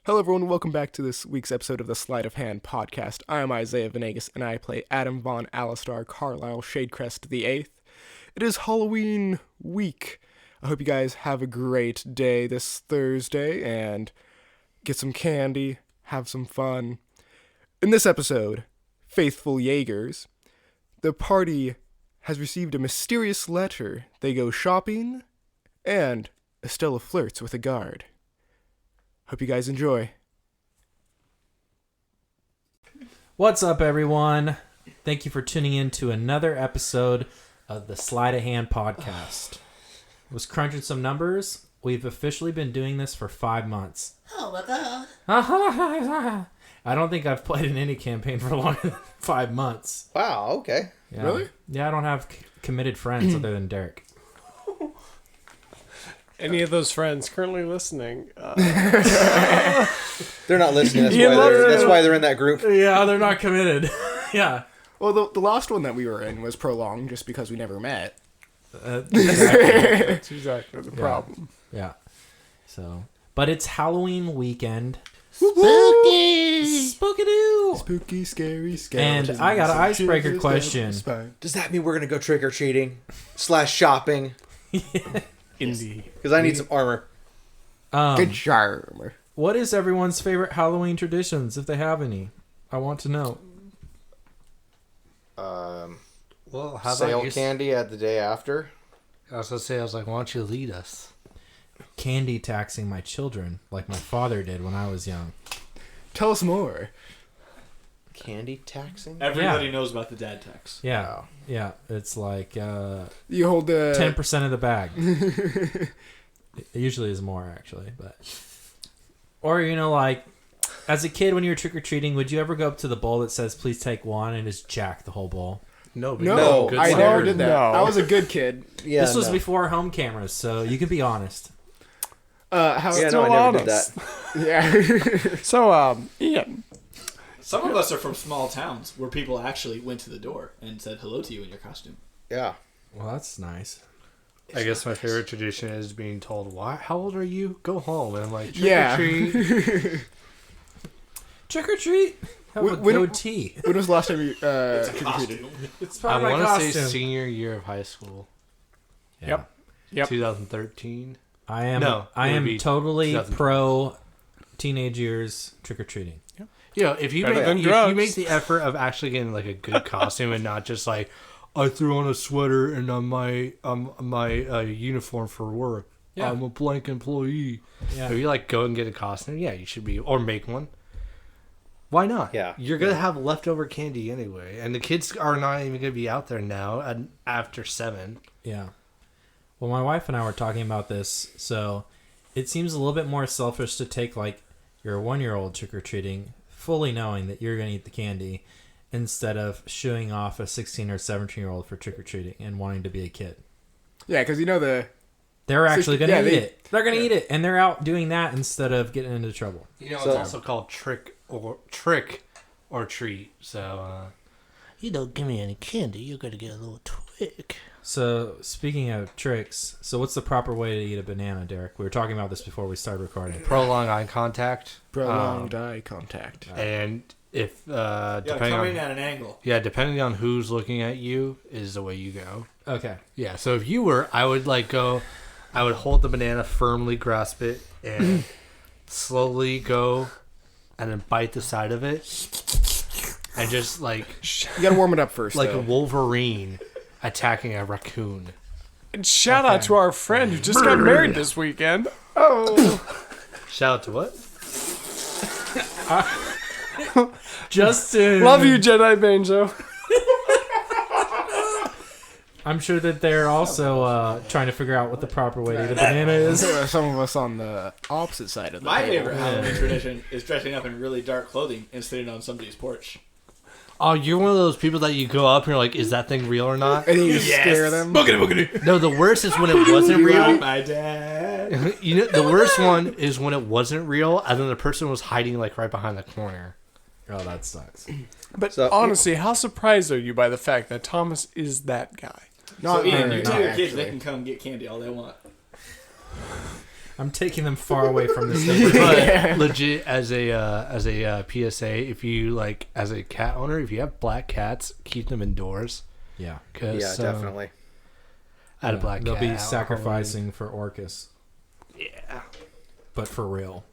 Hello, everyone. Welcome back to this week's episode of the Sleight of Hand podcast. I am Isaiah Venegas, and I play Adam Von Alistar Carlisle Shadecrest the Eighth. It is Halloween week. I hope you guys have a great day this Thursday and get some candy, have some fun. In this episode, Faithful Jaegers, the party has received a mysterious letter. They go shopping, and Estella flirts with a guard. Hope you guys enjoy. What's up, everyone? Thank you for tuning in to another episode of the Sleight of Hand podcast. I was crunching some numbers. We've officially been doing this for 5 months. Oh my god. I don't think I've played in any campaign for longer than 5 months. Wow, okay. Yeah. Really? Yeah, I don't have committed friends other than Derek. Any of those friends currently listening? They're not listening. That's why they're in that group. Yeah, they're not committed. Yeah. Well, the last one that we were in was prolonged just because we never met. Exactly. That's exactly the problem. Yeah. So, but it's Halloween weekend. Spooky. Spooky-doo. Spooky, scary, And I got an icebreaker question. Does that mean we're gonna go trick or treating / shopping? Indeed. Because I need some armor. Good charm. What is everyone's favorite Halloween traditions, if they have any? I want to know. Well, how Sale about you? candy at the day after. I was gonna say, I was like, why don't you lead us? Candy taxing my children, like my father did when I was young. Tell us more. Candy taxing. Everybody knows about the dad tax. Yeah, Wow. yeah. It's like You hold the 10% of the bag. It usually is more, actually, but or like as a kid when you were trick or treating, would you ever go up to the bowl that says "Please take one" and just jack the whole bowl? No, No, I never did that. No. I was a good kid. Yeah. This was no. before home cameras, so you can be honest. How? Yeah, Still no, I never honest. did that. Yeah. So, Ian. Some of us are from small towns where people actually went to the door and said hello to you in your costume. Yeah. Well, that's nice. I guess my favorite tradition is being told, "Why? How old are you? Go home." And I'm like, trick Yeah. or treat. Trick or treat. Have a When- goatee. When was the last time you It's a trick-or-treated? costume. It's I part of my want to say costume. senior year of high school, Yeah. Yep. 2013. I am. No, I it would am be totally 2012. pro teenage years trick or treating. You know, if you Better make than if you drugs. make the effort of actually getting like a good costume and not just like I threw on a sweater and I'm my uniform for work. Yeah. I'm a blank employee. Yeah. If you like go and get a costume, yeah, you should be, or make one. Why not? Yeah. You're gonna have leftover candy anyway, and the kids are not even gonna be out there now after 7. Yeah. Well, my wife and I were talking about this, so it seems a little bit more selfish to take like your 1-year-old trick or treating, fully knowing that you're gonna eat the candy, instead of shooing off a 16 or 17-year-old for trick or treating and wanting to be a kid. Yeah, because you know the. They're actually gonna Yeah, eat they- it. They're gonna eat it, and they're out doing that instead of getting into trouble. You know, So- it's also called trick or treat. So, You don't give me any candy, you're gonna get a little twig. So, speaking of tricks, so what's the proper way to eat a banana, Derek? We were talking about this before we started recording. prolong eye contact. Prolonged eye contact. And if Yeah, depending coming on at an angle. depending on who's looking at you is the way you go. Okay. Yeah. So if you were, I would I would hold the banana, firmly grasp it, and slowly go, and then bite the side of it, and just like You gotta warm it up first. like a though. Wolverine attacking a raccoon. And shout out to our friend who just got married this weekend. Shout out to what? Justin! Love you, Jedi Banjo. I'm sure that they're also trying to figure out what the proper way to eat a banana is. Some of us on the opposite side of the My table. favorite Halloween tradition is dressing up in really dark clothing and sitting on somebody's porch. Oh, you're one of those people that you go up and you're like, is that thing real or not? And you scare them. No, the worst is when it wasn't real. My dad. You know, the worst one is when it wasn't real, and then the person was hiding like right behind the corner. Oh, that sucks. But So- honestly, how surprised are you by the fact that Thomas is that guy? Not So Ian, very, you tell not your kids they actually. can come get candy all they want. I'm taking them far away from the stage. But legit, as a PSA, if you like, as a cat owner, if you have black cats, keep them indoors. Yeah. Yeah, definitely. I had a black They'll cat. be out sacrificing for Orcus, Halloween. Yeah. but for real.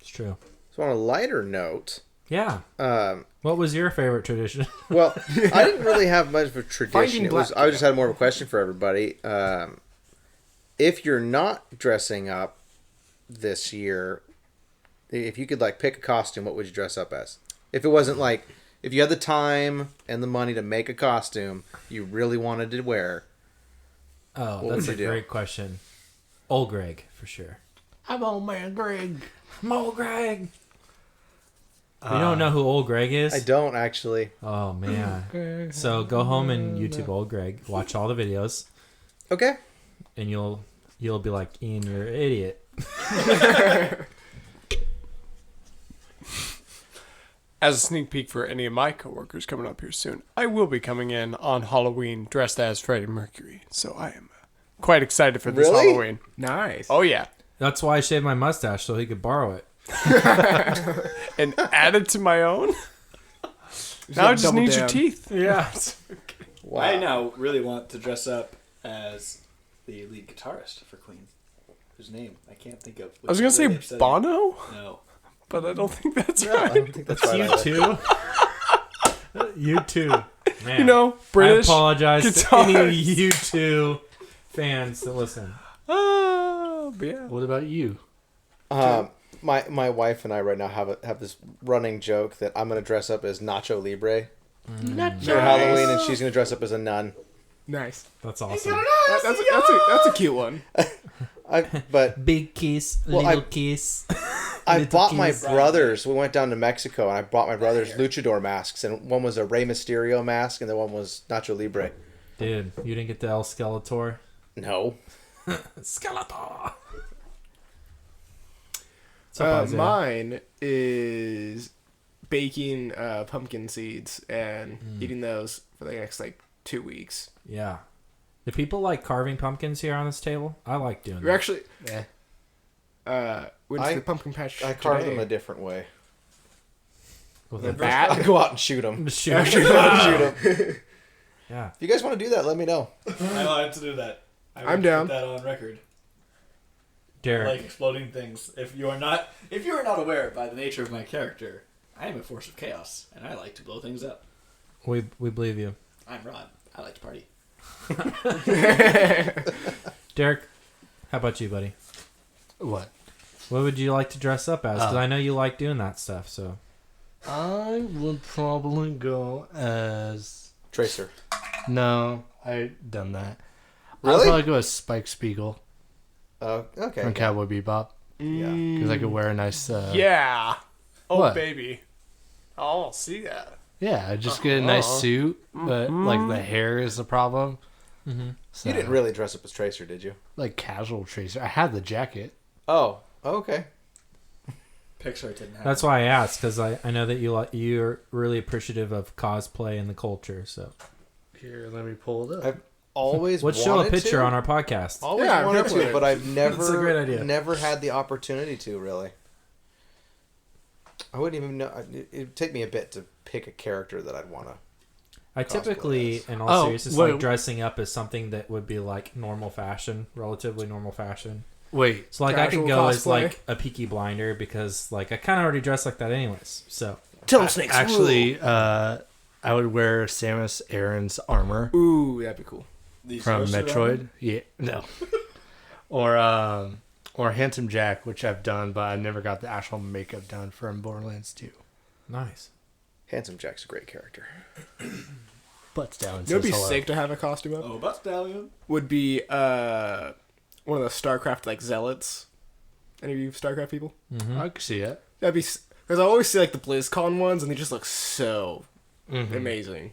It's true. So on a lighter note, Yeah. um, What was your favorite tradition? well, I didn't really have much of a tradition. Finding I just had more of a question for everybody. If you're not dressing up this year, if you could like pick a costume, what would you dress up as? If it wasn't like, if you had the time and the money to make a costume you really wanted to wear, Oh, What that's a would you do? great question. Old Greg, for sure. I'm old man Greg. I'm Old Greg. You don't know who Old Greg is? I don't actually. Oh, man. So go home and YouTube Old Greg. Watch all the videos. Okay. And you'll be like, Ian, you're an idiot. As a sneak peek for any of my coworkers coming up here soon, I will be coming in on Halloween dressed as Freddie Mercury. So I am quite excited for this Really? Halloween. Nice. Oh, yeah. That's why I shaved my mustache so he could borrow it. And add it to my own? Now I just double need your down. teeth. Yeah. Wow. I now really want to dress up as the lead guitarist for Queen. Whose name I can't think of. I was going to Really say upsetting. Bono, No. but I don't think that's No, I right. don't think that's right. You too? You too. Man. You know, British. I apologize to guitars. any you two fans that listen. But yeah. What about you? My wife and I right now have this running joke that I'm gonna dress up as Nacho Libre for Halloween, and she's gonna dress up as a nun. Nice. That's awesome. That's a cute one. But Big kiss, Well, little kiss. I Little bought my kiss. brothers. We went down to Mexico, and I bought my brothers luchador masks, and one was a Rey Mysterio mask, and the one was Nacho Libre. Dude, you didn't get the El Skeletor? No, Skeletor! What's up, Isaiah? Mine is baking pumpkin seeds and eating those for the next like 2 weeks. Yeah. Do people like carving pumpkins here on this table? I like doing We're that. actually went to I- the pumpkin patch. I carve today. them a different way. With A a bat. I go out and shoot them. Shoot. Shoot 'em. Yeah. If you guys want to do that, let me know. I wanted to do that. I I'm would down. Put that on record. I Derek. like exploding things. If you are not aware by the nature of my character, I am a force of chaos, and I like to blow things up. We believe you. I'm Rod. I like to party. Derek, how about you, buddy? What? What would you like to dress up as? Because I know you like doing that stuff, so. I would probably go as... Tracer. No, I done that. Really? I'd probably go as Spike Spiegel Okay. from Cowboy Bebop. Yeah. Because I could wear a nice... Yeah. Oh, What? baby. I'll see that. Yeah, I'd just get a nice suit, but like the hair is the problem. Mm-hmm. So, You didn't really dress up as Tracer, did you? like casual Tracer. I had the jacket. Oh. Okay. Pixar didn't have. That's why I asked, because I know that you're really appreciative of cosplay and the culture, so. Here, let me pull it up. I've always Let's show a wanted picture to. on our podcast. Always Yeah, wanted definitely. to, but I've That's a great idea. never had the opportunity to, really. I wouldn't even know. It'd take me a bit to pick a character that I'd want to. I typically, as. in all Oh, seriousness, wait. like dressing up as something that would be like normal fashion, relatively normal fashion. Wait, So like I Casual can go as cosplay. like a Peaky Blinder because like I kind of already dress like that anyways. So Tell snakes. actually, I would wear Samus Aran's armor Ooh, that'd be cool. These from roasted Metroid. ramen? Yeah, no. or Handsome Jack, which I've done, but I never got the actual makeup done from Borderlands 2. nice. Handsome Jack's a great character. Butts down. And It would says be hello. sick to have a costume up. Oh, but stallion. Would be one of the StarCraft like zealots. Any of you StarCraft people? I could see it. That'd be because I always see like the BlizzCon ones and they just look so Mhm. amazing.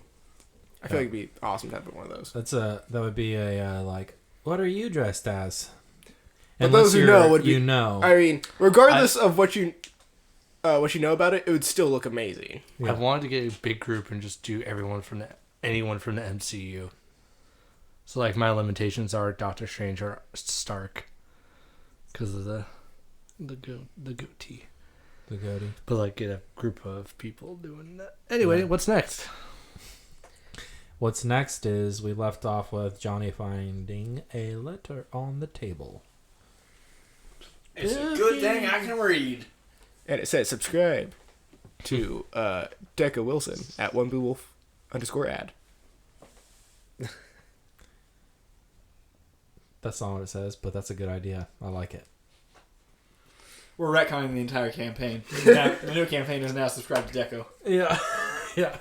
I feel like it'd be awesome to have one of those. That would be a like. What are you dressed as? But those who know would be- you know. I mean, regardless of what you know about it, it would still look amazing. Yeah. I wanted to get a big group and just do anyone from the MCU. So like my limitations are Doctor Strange or Stark. because of the goatee. The goatee. But like get a group of people doing that. Anyway, what's next? What's next is we left off with Johnny finding a letter on the table. It's a good thing I can read. And it says subscribe to Deca Wilson at @OneBlueWolf_ad. That's not what it says, but that's a good idea. I like it. We're retconning the entire campaign. The new campaign is now subscribe to Deco. Yeah. Yeah.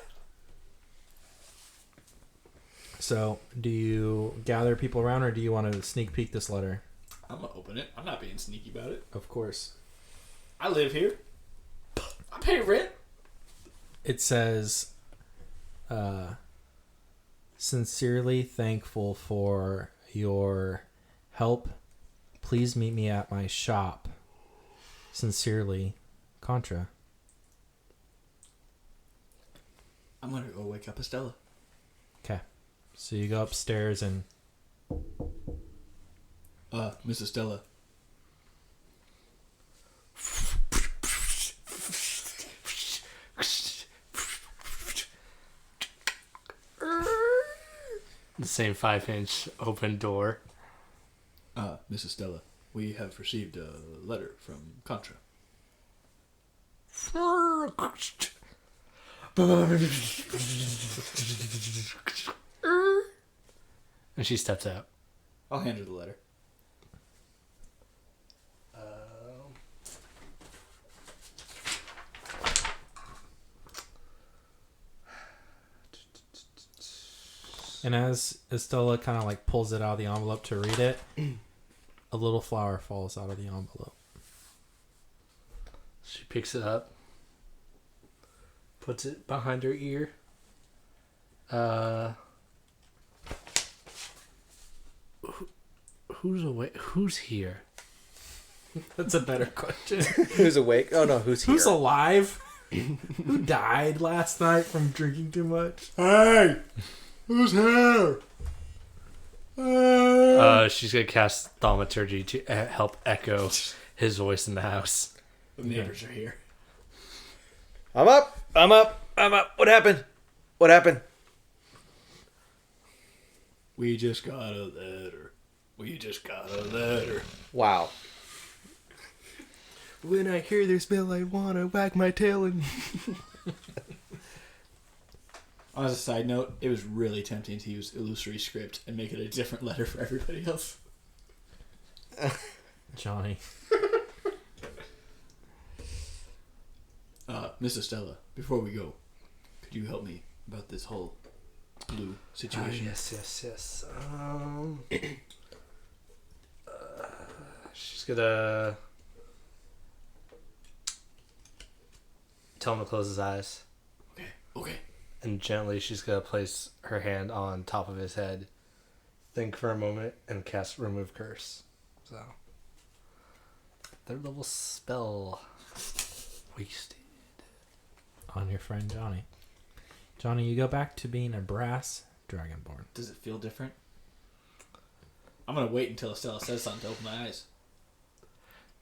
So, do you gather people around, or do you want to sneak peek this letter? I'm gonna open it. I'm not being sneaky about it. Of course. I live here. I pay rent. It says, sincerely thankful for your help. Please meet me at my shop. Sincerely, Contra. I'm gonna go wake up Estella. Okay. So you go upstairs and... Miss Estella. The same 5-inch open door. Miss Estella, we have received a letter from Contra. And she steps out. I'll hand her the letter. And as Estella kind of like pulls it out of the envelope to read it, a little flower falls out of the envelope. She picks it up, puts it behind her ear. Who's awake? Who's here? That's a better question. Who's awake? Oh no, who's here? Who's alive? Who died last night from drinking too much? Hey! Who's here? She's gonna cast thaumaturgy to help echo his voice in the house. The neighbors are here. I'm up. I'm up. I'm up. What happened? What happened? We just got a letter. We just got a letter. Wow. When I hear this bell, I wanna wag my tail and... As a side note, it was really tempting to use illusory script and make it a different letter for everybody else. Johnny. Miss Estella, before we go, could you help me about this whole blue situation? Yes. She's gonna tell him to close his eyes. Okay. And gently she's gonna place her hand on top of his head, think for a moment, and cast Remove Curse. So, third level spell wasted. On your friend Johnny. Johnny, you go back to being a brass dragonborn. Does it feel different? I'm gonna wait until Estella says something to open my eyes.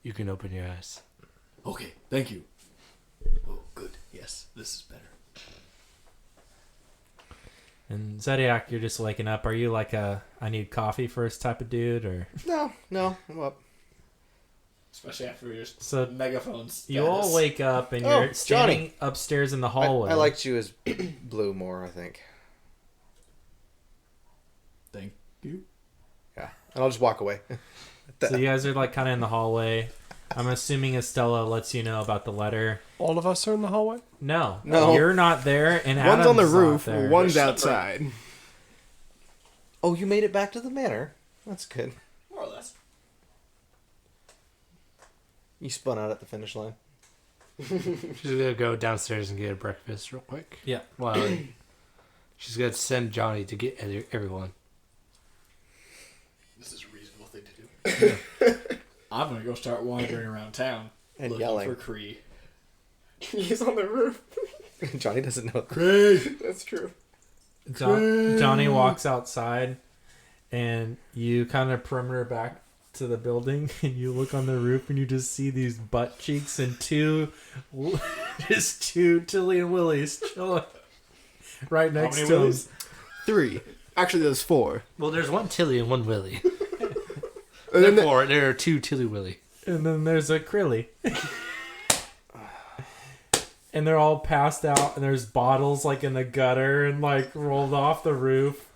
You can open your eyes. Okay, thank you. Oh, good. Yes, this is better. And Zodiac, you're just waking up. Are you like a I need coffee first type of dude, or No, I'm up. Especially after your so megaphones. you all wake up and Oh, you're standing Johnny. upstairs in the hallway. I liked you as blue more, I think. Thank you. Yeah. And I'll just walk away. So you guys are like kind of in the hallway. I'm assuming Estella lets you know about the letter. All of us are in the hallway? No, No. you're not there, and One's Adam's on the not roof, there. one's outside. Oh, you made it back to the manor. That's good. More or less. You spun out at the finish line. She's gonna go downstairs and get a breakfast real quick. Yeah. Well, she's gonna send Johnny to get everyone. This is a reasonable thing to do. I'm gonna go start wandering around town And looking yelling. for Cree. He's on the roof. Johnny doesn't know. That's true. Johnny walks outside, and you kind of perimeter back to the building, and you look on the roof, and you just see these butt cheeks and two Tilly and Willies chilling right next to him. 3. Actually, there's 4. Well, there's one Tilly and one Willy. And then Therefore, there are two Tilly Willy. And then there's a Krilly. And they're all passed out, and there's bottles like in the gutter and like rolled off the roof.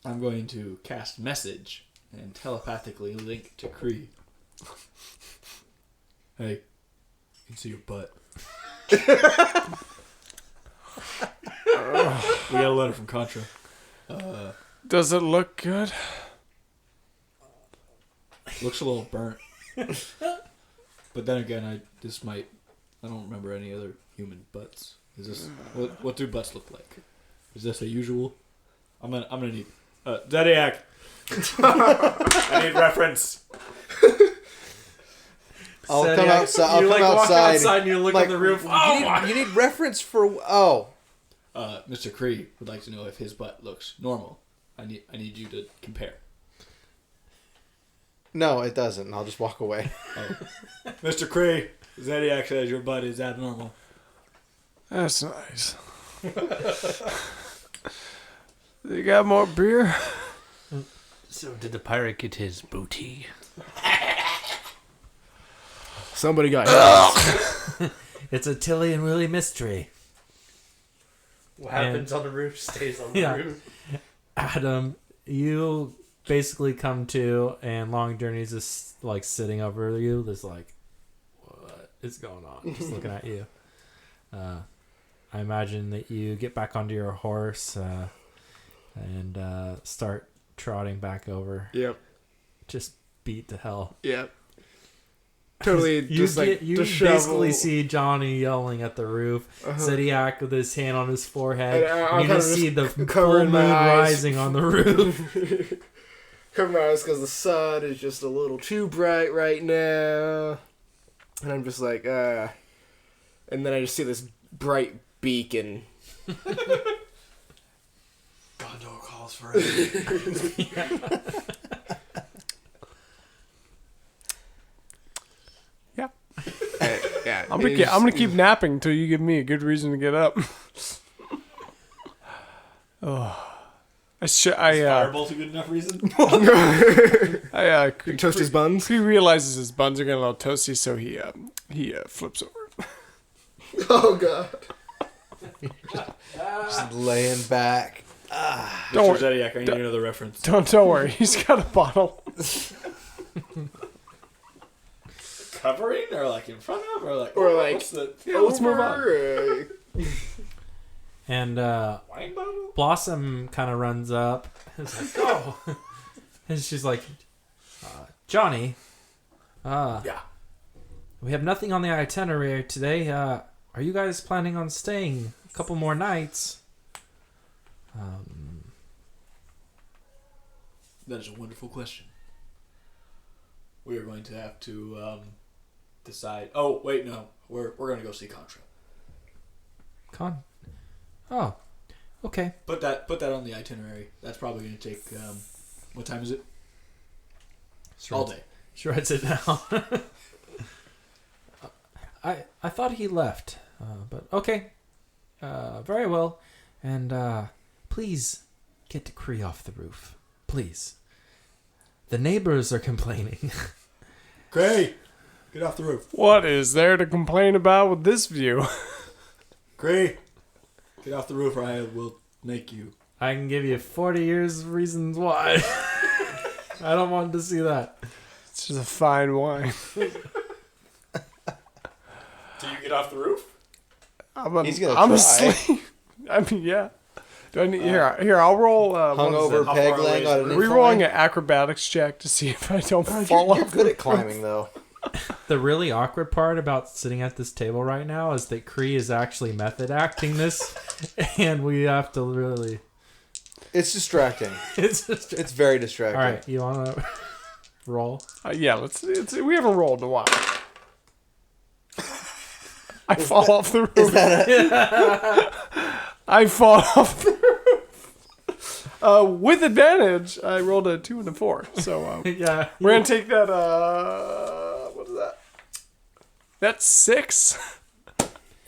I'm going to cast message and telepathically link to Kree. Hey, you can see your butt. We got a letter from Contra. Does it look good? Looks a little burnt. But then again, I don't remember any other human butts. Is this what do butts look like? Is this a usual? I'm gonna need Zodiac. I need reference. I'll Said come he- outside. I'll you come walk outside. outside and you look Like, on the roof. You need reference for. Oh, Mr. Kree would like to know if his butt looks normal. I need you to compare. no, it doesn't. I'll just walk away. Mr. Kree, Zodiac says your butt is abnormal. That's nice. You got more beer? So did the pirate get his booty? somebody got hit. It's a Tilly and Willy mystery. What happens on the roof stays on the Yeah. roof. Adam, you basically come to, and Long Journey's just like sitting over you. There's like, what is going on? Just looking at you. I imagine that you get back onto your horse and start trotting back over. Yep. Just beat to hell. Yep. Totally You just like you disheveled. basically see Johnny yelling at the roof, Zodiac with his hand on his forehead, And and, I'm you kinda just see the just full covering moon my eyes. rising on the roof. Cover my eyes because the sun is just a little too bright right now. And I'm just like, and then I just see this bright beacon. Gondor calls for it. Yeah, I'm gonna keep napping until you give me a good reason to get up. Oh, Fireball's a good enough reason. toast his buns. He realizes his buns are getting a little toasty, so he flips over. Oh god. Just laying back. Don't Mr. worry. Zodiac, I need another reference. Don't worry. He's got a bottle. Covering or like in front of or like What's the Yeah, let's move on. on. And wine bottle? Blossom kind of runs up. It's like, oh. And she's like, Johnny, Yeah. we have nothing on the itinerary today. Are you guys planning on staying a couple more nights? That is a wonderful question. We are going to have to decide. Oh wait, no, we're going to go see Contra. Oh, okay. Put that on the itinerary. That's probably going to take. What time is it? All day. She writes it down. I thought he left, but okay. Very well. And please get to Kree off the roof. Please. The neighbors are complaining. Gray, get off the roof. What is there to complain about with this view? Gray, get off the roof or I will make you. I can give you 40 years of reasons why. I don't want to see that. It's just a fine wine. Do you get off the roof? He's gonna I'm try. asleep. I mean, yeah. Do I need here? I'll roll. Hungover How peg far away leg is on it? an Are we rolling incline. an acrobatics check to see if I don't fall You're off? good at climbing though. The really awkward part about sitting at this table right now is that Kree is actually method acting this, and we have to really. It's distracting. It's just. It's very distracting. All right, you want to roll? Yeah, we haven't rolled in a while. I fall off the roof. Is that I fall off the roof. With advantage, I rolled a 2 and a 4. So Yeah. we're gonna take that. What is that? That's 6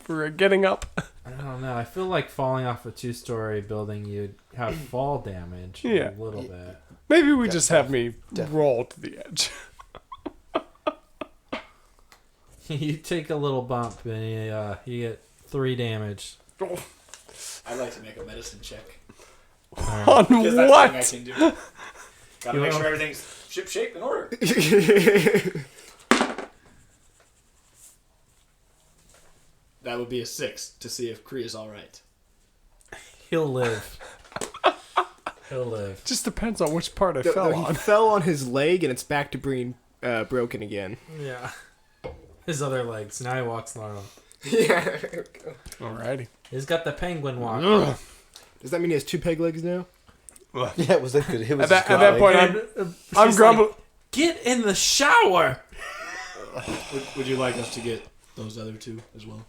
for getting up. I don't know. I feel like falling off a 2-story building, you'd have fall damage Yeah. a little bit. Maybe we just have me roll to the edge. You take a little bump and you get 3 damage. I'd like to make a medicine check. On Because that's what? the thing I can do. Gotta You make know- sure everything's ship shape in order. That would be a 6 to see if Kree is alright. He'll live. He'll live. Just depends on which part I He fell on. fell on his leg, and it's back to being broken again. Yeah. His other legs. Now he walks normal. Yeah. Alrighty. He's got the penguin walk. Does that mean he has 2 peg legs now? Yeah, it was like it was At that point, I'm She's grumbling. like, get in the shower. Would you like us to get those other 2 as well?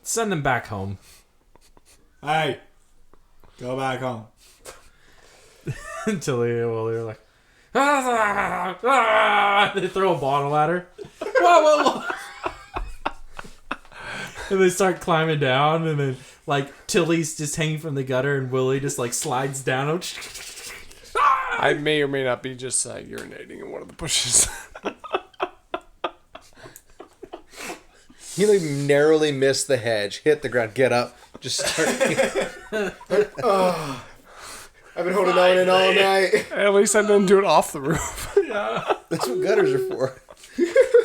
Send him back home. Hey! Go back home. Until they're like, they throw a bottle at her. Whoa. And they start climbing down, and then like Tilly's just hanging from the gutter, and Willie just like slides down. I may or may not be just urinating in one of the bushes. He like narrowly missed the hedge, hit the ground, get up, just start. I've been holding on in all night. At least I didn't do it off the roof. That's what gutters are for.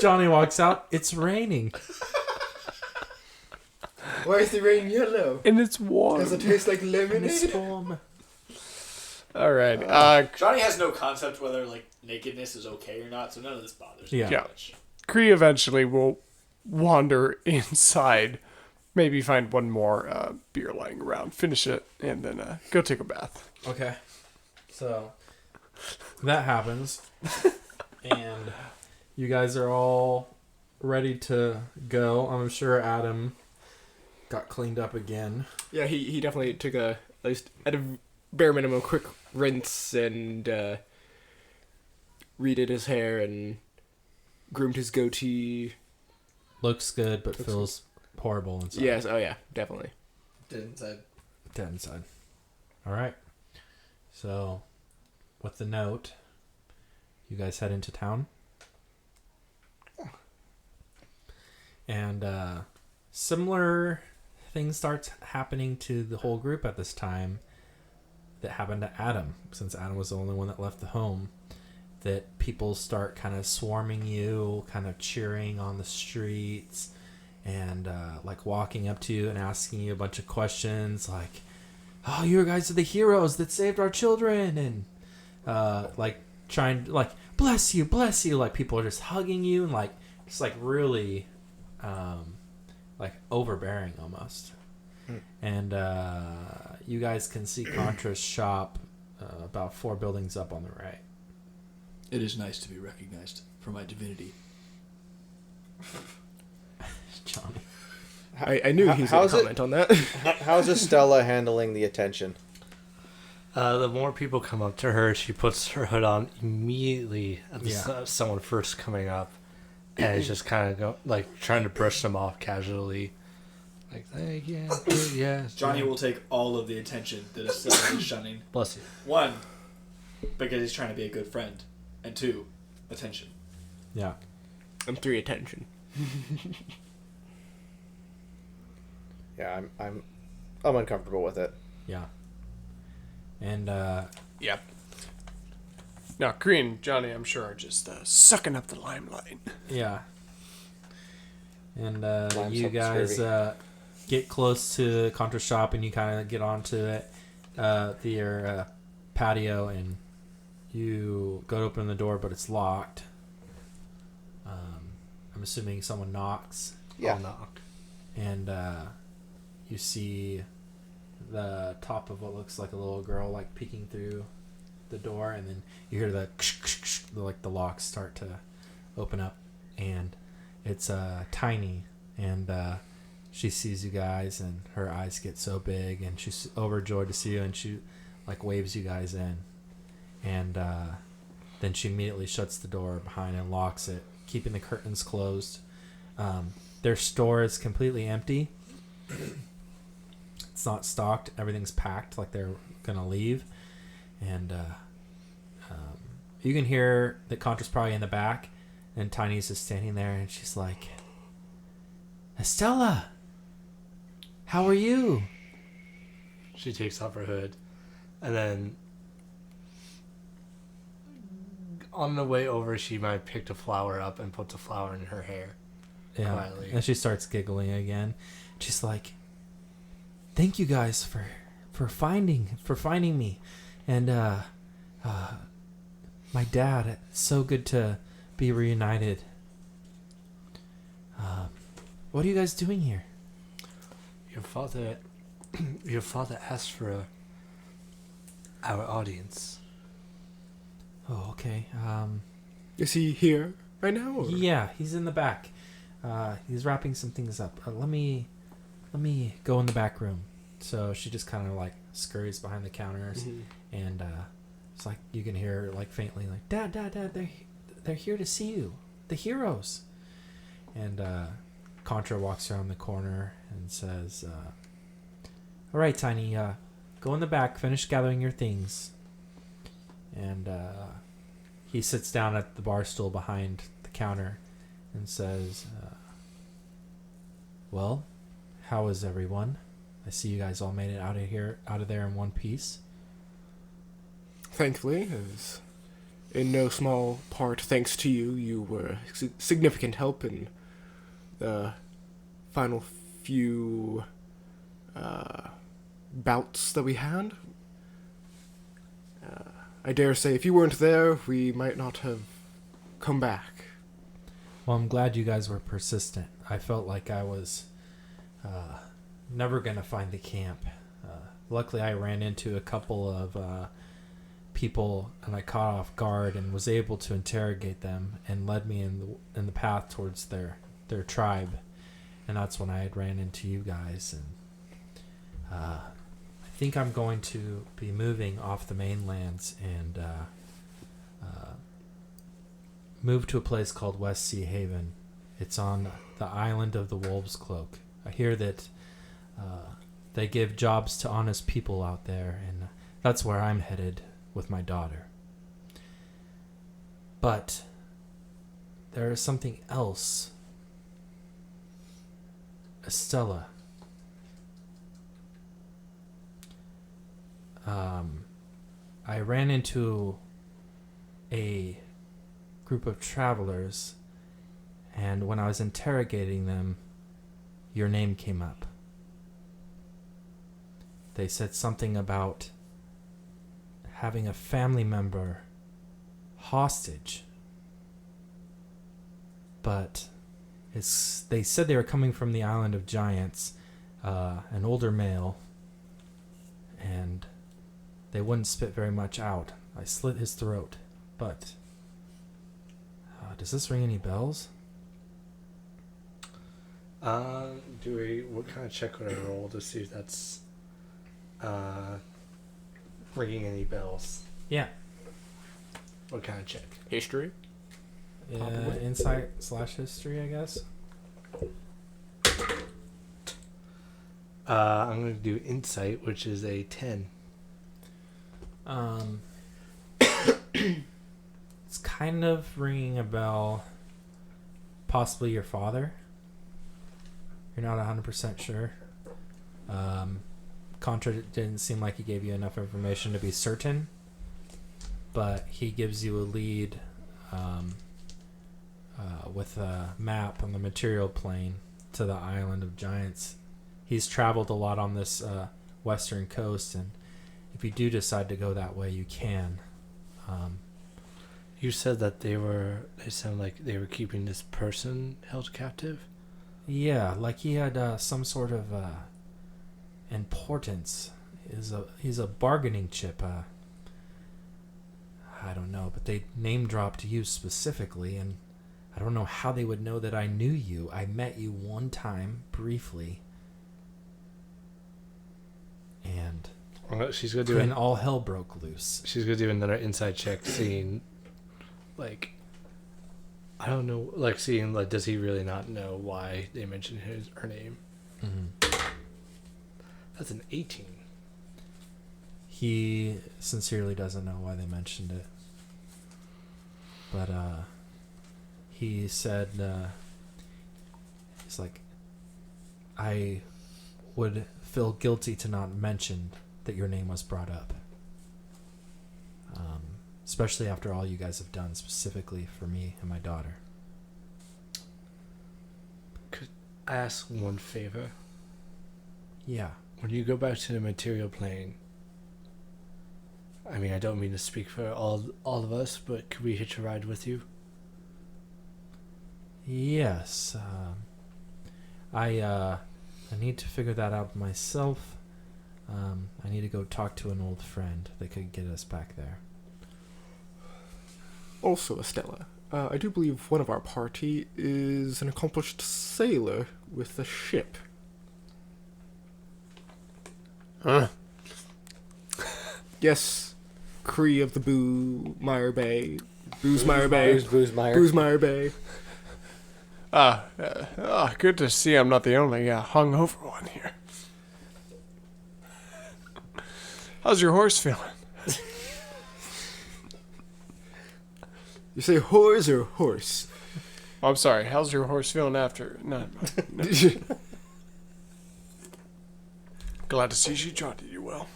Johnny walks out. It's raining. Why is the rain yellow? And it's warm. Does it taste like And lemonade? it's warm. Alright. Johnny has no concept whether like nakedness is okay or not, so none of this bothers Yeah. me Yeah. much. Kree eventually will wander inside, maybe find one more beer lying around, finish it, and then go take a bath. Okay. So that happens. And you guys are all ready to go. I'm sure Adam got cleaned up again. Yeah, he definitely took at least at a bare minimum, a quick rinse and redid his hair and groomed his goatee. Looks good, but feels horrible inside. Yes, oh yeah, definitely. Dead inside. Dead inside. All right. So, with the note, you guys head into town. And similar things starts happening to the whole group at this time that happened to Adam, since Adam was the only one that left the home. That people start kind of swarming you, kind of cheering on the streets, and like walking up to you and asking you a bunch of questions like, oh, you guys are the heroes that saved our children, and like trying to like bless you, like people are just hugging you and like just like really like overbearing almost. And you guys can see Contra's shop about 4 buildings up on the right. It is nice to be recognized for my divinity. Johnny. I knew he was going how's to it- comment on that. How's Estella handling the attention? The more people come up to her, she puts her hood on immediately at someone first coming up, and it's just kind of like trying to brush them off casually, like hey, yeah, good, yeah. Johnny will take all of the attention that Estella is shunning. Bless you. 1, because he's trying to be a good friend, and 2, attention. Yeah. And 3, attention. Yeah, I'm uncomfortable with it. Yeah. And Yeah. Now, Kree and Johnny, I'm sure, are just sucking up the limelight. yeah. And Lime's you up the guys scurvy. get close to Contra's shop, and you kind of get onto it, your patio, and you go to open the door, but it's locked. I'm assuming someone knocks, Yeah. I'll knock. and you see the top of what looks like a little girl like peeking through the door, and then you hear the like the locks start to open up, and it's tiny, and she sees you guys, and her eyes get so big, and she's overjoyed to see you, and she like waves you guys in, and then she immediately shuts the door behind and locks it, keeping the curtains closed. Their store is completely empty. It's not stocked. Everything's packed, like they're gonna leave, and you can hear that Contra's probably in the back, and Tiny's just standing there, and she's like, "Estella, how are you?" She takes off her hood, and then on the way over, she might pick a flower up and put the flower in her hair. Yeah, Quietly. and she starts giggling again. She's like, "Thank you guys for finding me, and my dad. It's so good to be reunited. What are you guys doing here?" Your father asked for our audience. Oh, okay. Is he here right now? Or? Yeah, he's in the back. He's wrapping some things up. Let me go in the back room. So she just kind of like scurries behind the counters, and it's like you can hear like faintly like, "Dad, they're here to see you, the heroes." And Contra walks around the corner and says, "All right, Tiny, go in the back, finish gathering your things." And he sits down at the bar stool behind the counter and says, "Well, how is everyone? I see you guys all made it out of there in one piece." Thankfully, as in no small part thanks to you, you were significant help in the final few bouts that we had. I dare say if you weren't there, we might not have come back. Well, I'm glad you guys were persistent. I felt like I was never going to find the camp. Luckily, I ran into a couple of people, and I caught off guard and was able to interrogate them and led me in the path towards their tribe. And that's when I had ran into you guys. And I think I'm going to be moving off the mainlands and move to a place called West Sea Haven. It's on the island of the Wolves' Cloak. I hear that they give jobs to honest people out there, and that's where I'm headed with my daughter. But there is something else. Estella. I ran into a group of travelers, and when I was interrogating them, your name came up. They said something about having a family member hostage, but they said they were coming from the island of giants, an older male, and they wouldn't spit very much out. I slit his throat, but does this ring any bells? What kind of check would I roll to see if that's ringing any bells? Yeah. What kind of check? History? Insight/history, I guess. I'm going to do insight, which is a 10. It's kind of ringing a bell. Possibly your father. You're not 100% sure. Contra didn't seem like he gave you enough information to be certain, but he gives you a lead with a map on the material plane to the island of giants. He's traveled a lot on this western coast, and if you do decide to go that way, you can. You said that they sound like they were keeping this person held captive? Yeah, like he had some sort of importance. He's a bargaining chip. I don't know, but they name dropped you specifically, and I don't know how they would know that I knew you. I met you one time, briefly. And She's gonna do When all hell broke loose. She's gonna do another inside check, seeing, like, I don't know, like seeing like does he really not know why they mentioned her name? Mm-hmm. That's an 18. He sincerely doesn't know why they mentioned it. But he said, he's like, I would feel guilty to not mention that your name was brought up. Especially after all you guys have done specifically for me and my daughter. Could I ask one favor? Yeah. When you go back to the material plane, I mean, I don't mean to speak for all of us, but could we hitch a ride with you? Yes. I need to figure that out myself. I need to go talk to an old friend that could get us back there. Also, Estella, I do believe one of our party is an accomplished sailor with a ship. Huh? Yes, Cree of the Boozemeyer Bay. Boozemeyer Bay. Good to see I'm not the only hungover one here. How's your horse feeling? You say whores or horse? I'm sorry. How's your horse feeling after? No. Glad to see she treated you well.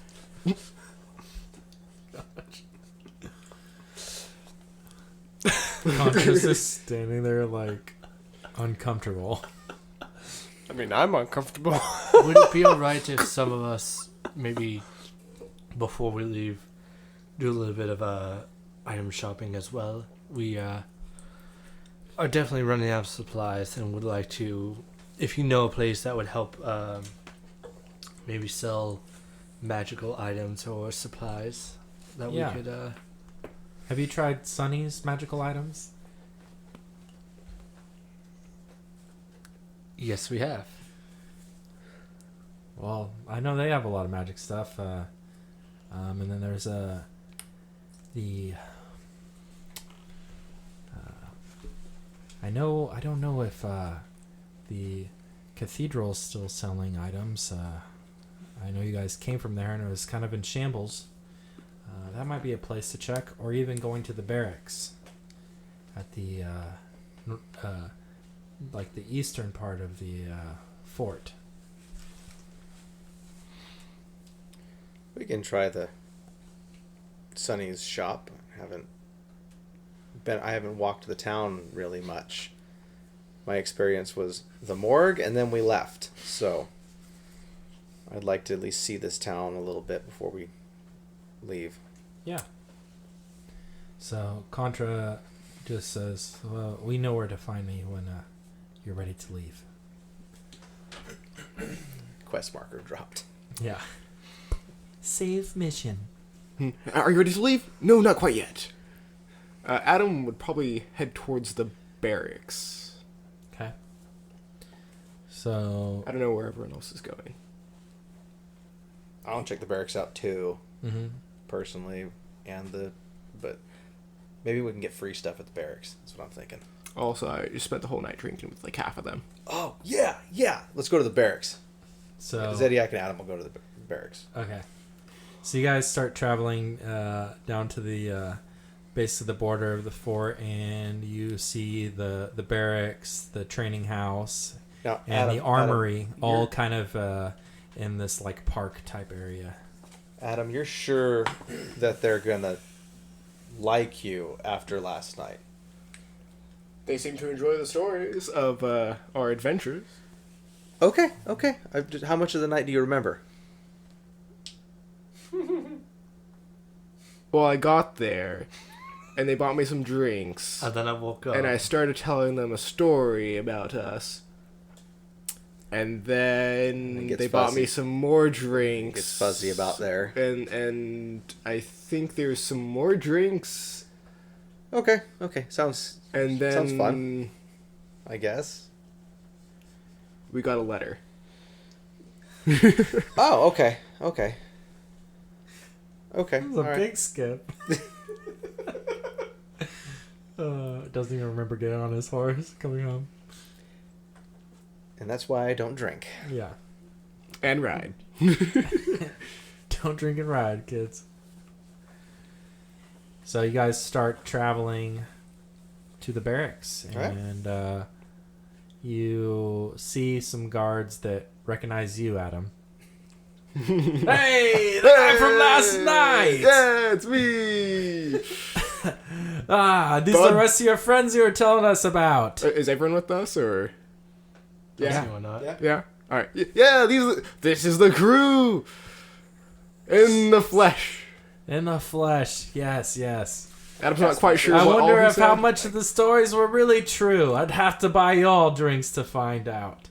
Conscious is standing there like uncomfortable. I mean, I'm uncomfortable. Would it be alright if some of us, maybe before we leave, do a little bit of item shopping as well? We are definitely running out of supplies and would like to, if you know a place that would help maybe sell magical items or supplies that Yeah. we could... Have you tried Sunny's magical items? Yes, we have. Well, I know they have a lot of magic stuff. And then there's the. I don't know if the cathedral's still selling items. I know you guys came from there and it was kind of in shambles. That might be a place to check, or even going to the barracks at the like the eastern part of the fort. We can try the Sonny's shop. I haven't walked the town really much. My experience was the morgue, and then we left. So I'd like to at least see this town a little bit before we leave. Yeah. So Contra just says, "Well, we know where to find me when you're ready to leave." Quest marker dropped. Yeah. Save mission. Are you ready to leave? No, not quite yet. Adam would probably head towards the barracks. Okay. So. I don't know where everyone else is going. I want to check the barracks out too, Mm-hmm. personally, but maybe we can get free stuff at the barracks. That's what I'm thinking. Also, I just spent the whole night drinking with like half of them. Oh yeah. Let's go to the barracks. So. Zediac and Adam will go to the barracks. Okay. So you guys start traveling down to the base of the border of the fort, and you see the barracks, the training house, Now, and Adam, the armory, Adam, all you're- kind of in this like park type area. Adam, you're sure that they're gonna like you after last night? They seem to enjoy the stories of our adventures. Okay. How much of the night do you remember? Well, I got there, and they bought me some drinks, And then I woke up. and I started telling them a story about us. And It then gets they bought fuzzy. me some more It drinks. gets fuzzy about there. And I think there's some more drinks. Okay. Sounds And then Sounds fun. I guess. we got a letter. Oh, okay. Okay. It was All a right. big skip. Doesn't even remember getting on his horse coming home. And that's why I don't drink. Yeah. And ride. Don't drink and ride, kids. So you guys start traveling to the barracks, All right. and you see some guards that recognize you, Adam. Hey, the guy from last night! Yeah, it's me. These are the rest of your friends you were telling us about. Is everyone with us, or? Yeah. Why not? Yeah. All right. Yeah. This is the crew. In the flesh. In the flesh, yes. Adam's not quite sure. I what wonder all he if how said. much of the stories were really true. I'd have to buy y'all drinks to find out.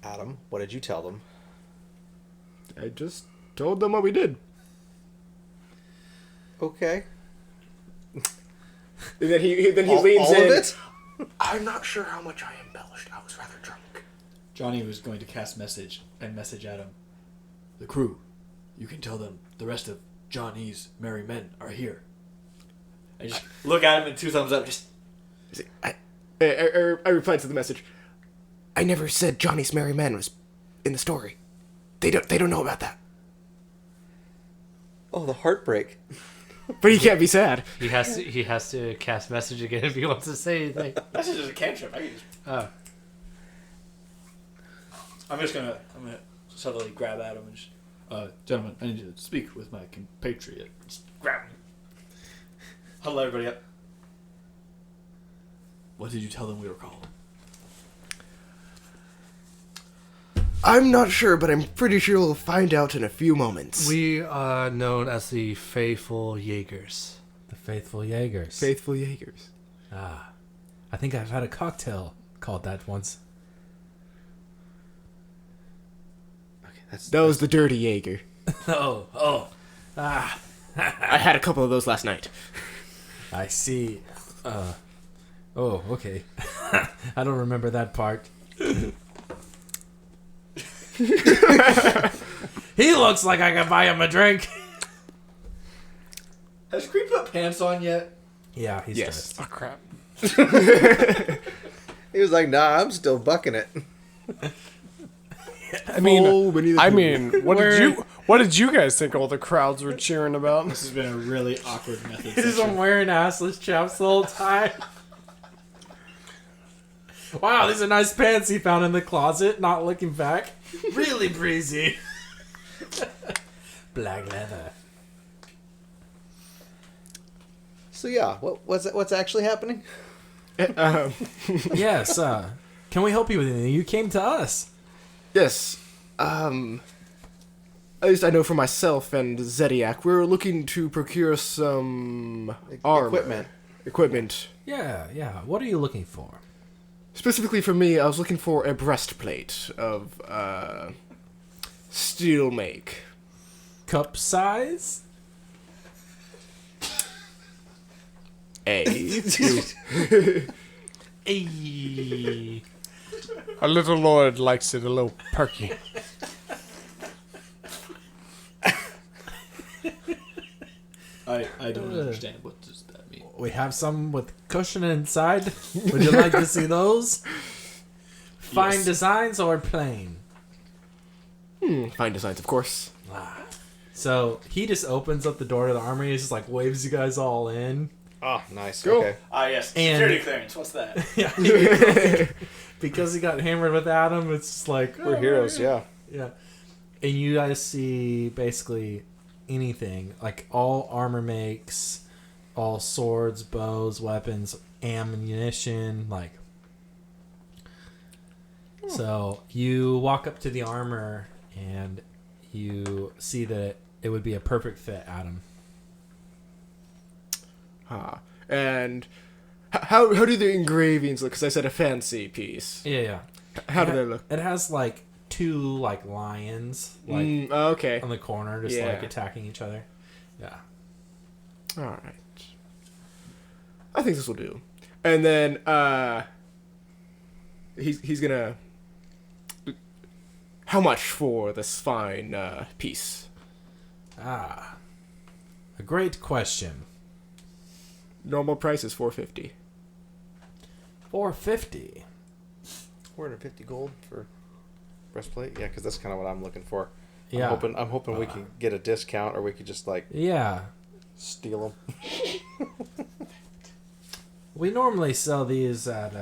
Adam, what did you tell them? I just told them what we did. Okay. And then he leans all in. of it? I'm not sure how much I embellished. I was rather drunk. Johnny was going to cast message Adam. The crew, you can tell them the rest of Johnny's merry men are here. I just look at him and 2 thumbs up. Just I replied to the message. I never said Johnny's merry man was in the story. They don't know about that. Oh, the heartbreak. But he can't be sad. He has to cast message again if he wants to say anything. that's just a cantrip. I can just. Oh. I'm gonna subtly grab Adam and just. Gentlemen, I need to speak with my compatriot. Just grab him. Huddle everybody up. What did you tell them we were called? I'm not sure, but I'm pretty sure we'll find out in a few moments. We are known as the Faithful Jaegers. The Faithful Jaegers. Faithful Jaegers. I think I've had a cocktail called that once. Okay, That was the dirty Jaeger. Oh. I had a couple of those last night. I see. Okay. I don't remember that part. He looks like I can buy him a drink. Has Creep put pants on yet? Yeah, he's Yes. dressed. Oh crap! He was like, nah, I'm still bucking it. I mean, Full Winnie the Pooh. what did you guys think all the crowds were cheering about? This has been a really awkward method. He's section. wearing assless chaps the whole time. Wow, these are nice pants he found in the closet, not looking back. Really breezy. Black leather. So yeah, what's actually happening? Yes, can we help you with anything? You came to us. Yes. At least I know for myself and Zediac, we're looking to procure some armor. Equipment. Yeah. What are you looking for? Specifically for me, I was looking for a breastplate of, steel make. Cup size? Ayy. Our little lord likes it a little perky. I don't understand. What does that mean? We have some with cushion inside. Would you like to see those? Fine Yes. designs or plain? Fine designs, of course. So he just opens up the door to the armory. He just like waves you guys all in. Oh, nice. Cool. Okay. Yes. And- Security clearance. What's that? Yeah. Because he got hammered with Adam, it's just like We're heroes, yeah. Yeah. And you guys see basically anything, like all armor makes, all swords, bows, weapons, ammunition, like. So you walk up to the armor and you see that it would be a perfect fit, Adam. And how do the engravings look? Because I said a fancy piece. Yeah. How do they look? It has like two like lions like Okay. on the corner, just Yeah. like attacking each other. Yeah. All right. I think this will do. And then he's gonna. How much for this fine piece? A great question. Normal price is $450. $450. 450 gold for breastplate. Yeah, because that's kind of what I'm looking for. Yeah. I'm hoping we can get a discount, or we could just like Yeah. steal them. We normally sell these at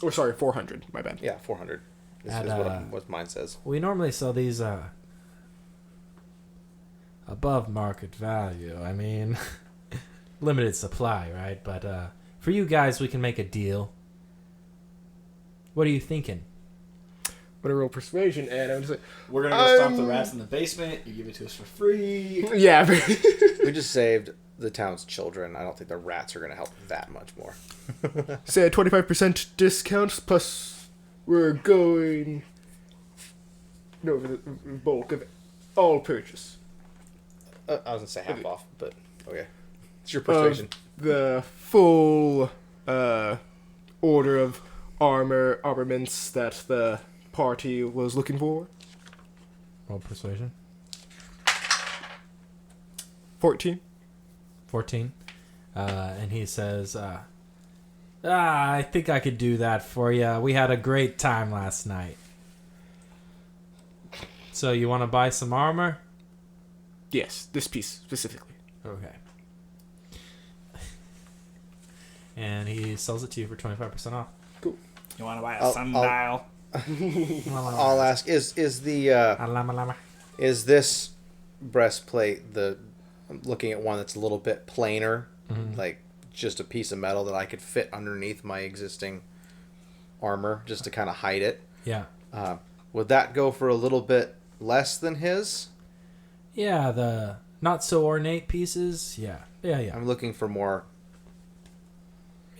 Oh, sorry, 400. My bad. Yeah, 400 is what mine says. we normally sell these above market value. I mean, limited supply, right? But for you guys, we can make a deal. What are you thinking? I'm gonna roll persuasion, and I'm just like, We're gonna go stomp the rats in the basement. You give it to us for free. yeah. We just saved the town's children. I don't think the rats are going to help that much more. Say a 25% discount, plus we're going over the bulk of all purchase. I was going to say half off, but okay. It's your persuasion. The full order of armaments that the party was looking for. Roll persuasion. 14. 14. And he says, I think I could do that for you. We had a great time last night. So you want to buy some armor? Yes, this piece specifically. Okay. And he sells it to you for 25% off. Cool. You want to buy a I'll- sundial? I'll ask: Is this breastplate the? I'm looking at one that's a little bit plainer, like just a piece of metal that I could fit underneath my existing armor, just to kind of hide it. Yeah. Would that go for a little bit less than his? Yeah, the not so ornate pieces. Yeah. I'm looking for more.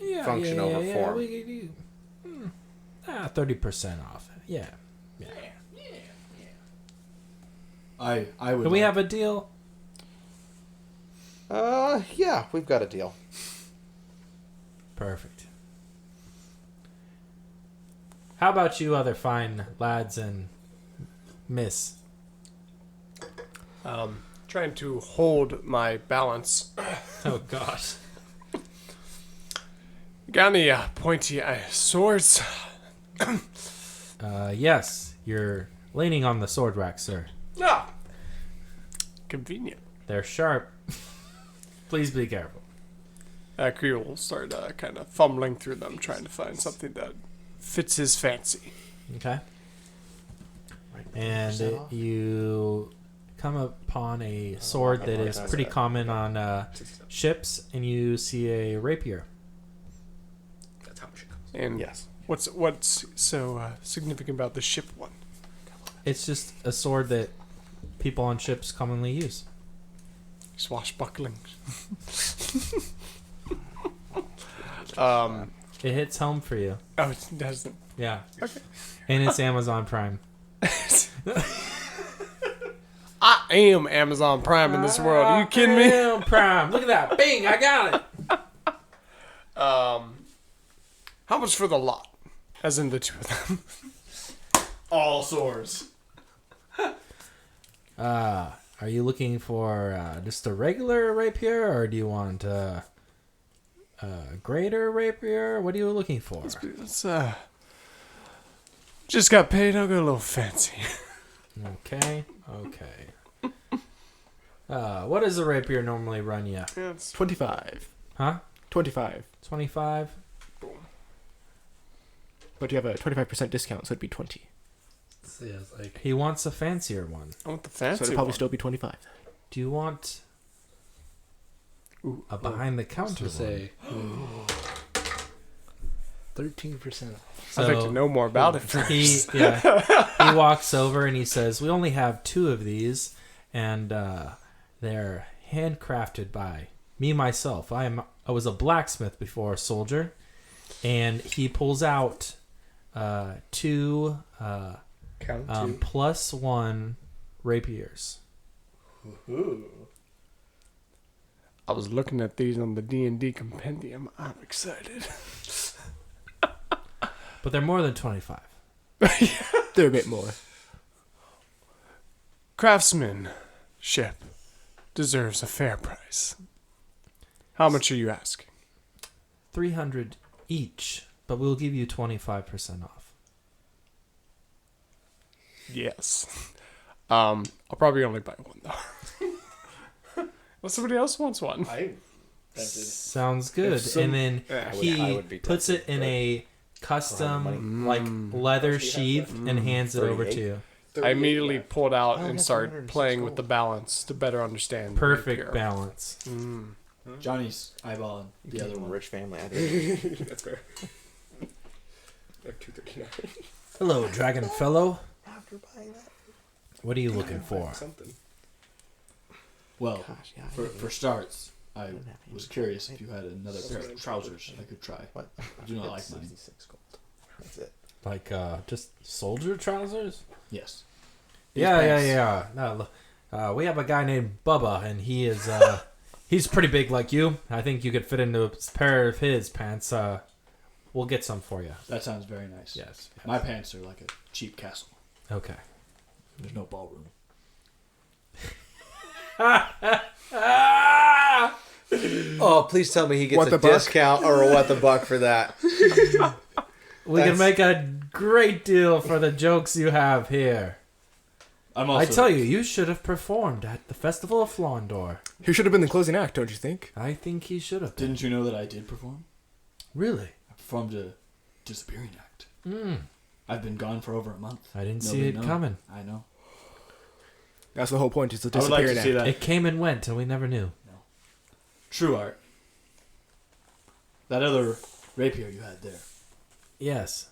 Yeah, function over form. We could do 30% off. Yeah. I would. Do we have a deal? Yeah, we've got a deal. Perfect. How about you other fine lads and miss? Trying to hold my balance. Oh, gosh. Got any pointy swords? Yes, you're leaning on the sword rack, sir. Ah, convenient. They're sharp. Please be careful. Creel will start kind of fumbling through them, trying to find something that fits his fancy. Okay. And you come upon a sword that is pretty common on ships, and you see a rapier. That's how much it costs. And Yes. what's so significant about the ship one? It's just a sword that people on ships commonly use. Swashbuckling. It hits home for you. Oh, it doesn't. Yeah. Okay. And it's Amazon Prime. I am Amazon Prime in this world. Are you kidding me? Amazon Prime. Look at that. Bing, I got it. How much for the lot? As in the two of them. all swords. Are you looking for just a regular rapier, or do you want a greater rapier? What are you looking for? It's just got paid. I'll go a little fancy. Okay. What does a rapier normally run you? Yeah, it's 25. Huh? 25. 25? But you have a 25% discount, so it'd be 20. So, yeah, it's like He wants a fancier one. I want the So fancy it'd probably one. still be 25. Do you want a behind the counter to one? say 13%. I'd like to know more about it first. He walks over and he says, "We only have 2 of these, and they're handcrafted by me myself. I was a blacksmith before a soldier." And he pulls out 2 Count 2. +1 rapiers. I was looking at these on the D&D compendium. I'm excited. But they're more than 25. They're a bit more. Craftsmanship. deserves a fair price. How much are you asking? 300 each, but we'll give you 25% off. Yes. I'll probably only buy one though. Well, somebody else wants one. Sounds good. And then I he would be puts it tempted, in but a custom like Mm. leather sheath and hands it over to 38. you. I immediately pulled out Oh, and that's started 106 playing with gold. the balance to better understand. the Perfect rapier. balance. Mm. Johnny's eyeballing the other one. Rich family. I did. That's fair. Like 239. Hello, dragon fellow. After buying that. What are you looking for? Something. Well, Gosh, yeah. for starts, I don't have any. was curious if you had another pair of trousers I could try. What? I do not like mine. 66 gold. That's it. Like just soldier trousers? Yes. Yeah. No, we have a guy named Bubba, and he is he's pretty big like you. I think you could fit into a pair of his pants. We'll get some for you. That sounds very nice. Yes. My pants are like a cheap castle. Okay. There's no ballroom. Oh, please tell me he gets What a the buck? discount or a what the buck for that. We can make a great deal for the jokes you have here. I'm also. I tell you, you should have performed at the Festival of Flondor. He should have been the closing act, don't you think? I think he should have. been. Didn't you know that I did perform? Really? I performed a disappearing act. Mm. I've been gone for over a month. I didn't see Nobody it knows. coming. I know. That's the whole point. It's a I would like disappearing to see act. that. It came and went, and we never knew. True art. That other rapier you had there. Yes.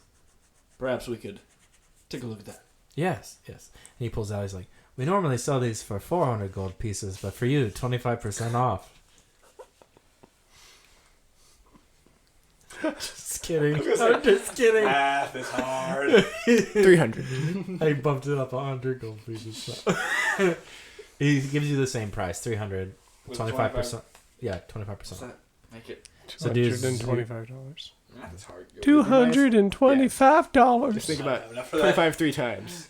Perhaps we could take a look at that. Yes. And he pulls out. He's like, "We normally sell these for 400 gold pieces, but for you, 25% off." Just kidding. I'm just kidding. Math is hard. 300. I bumped it up 100 gold pieces. He gives you the same price, 300, 25%. Yeah, 25%. Make it. So dude, $225. Math is hard. $225. Just think about enough for that. 25 3 times.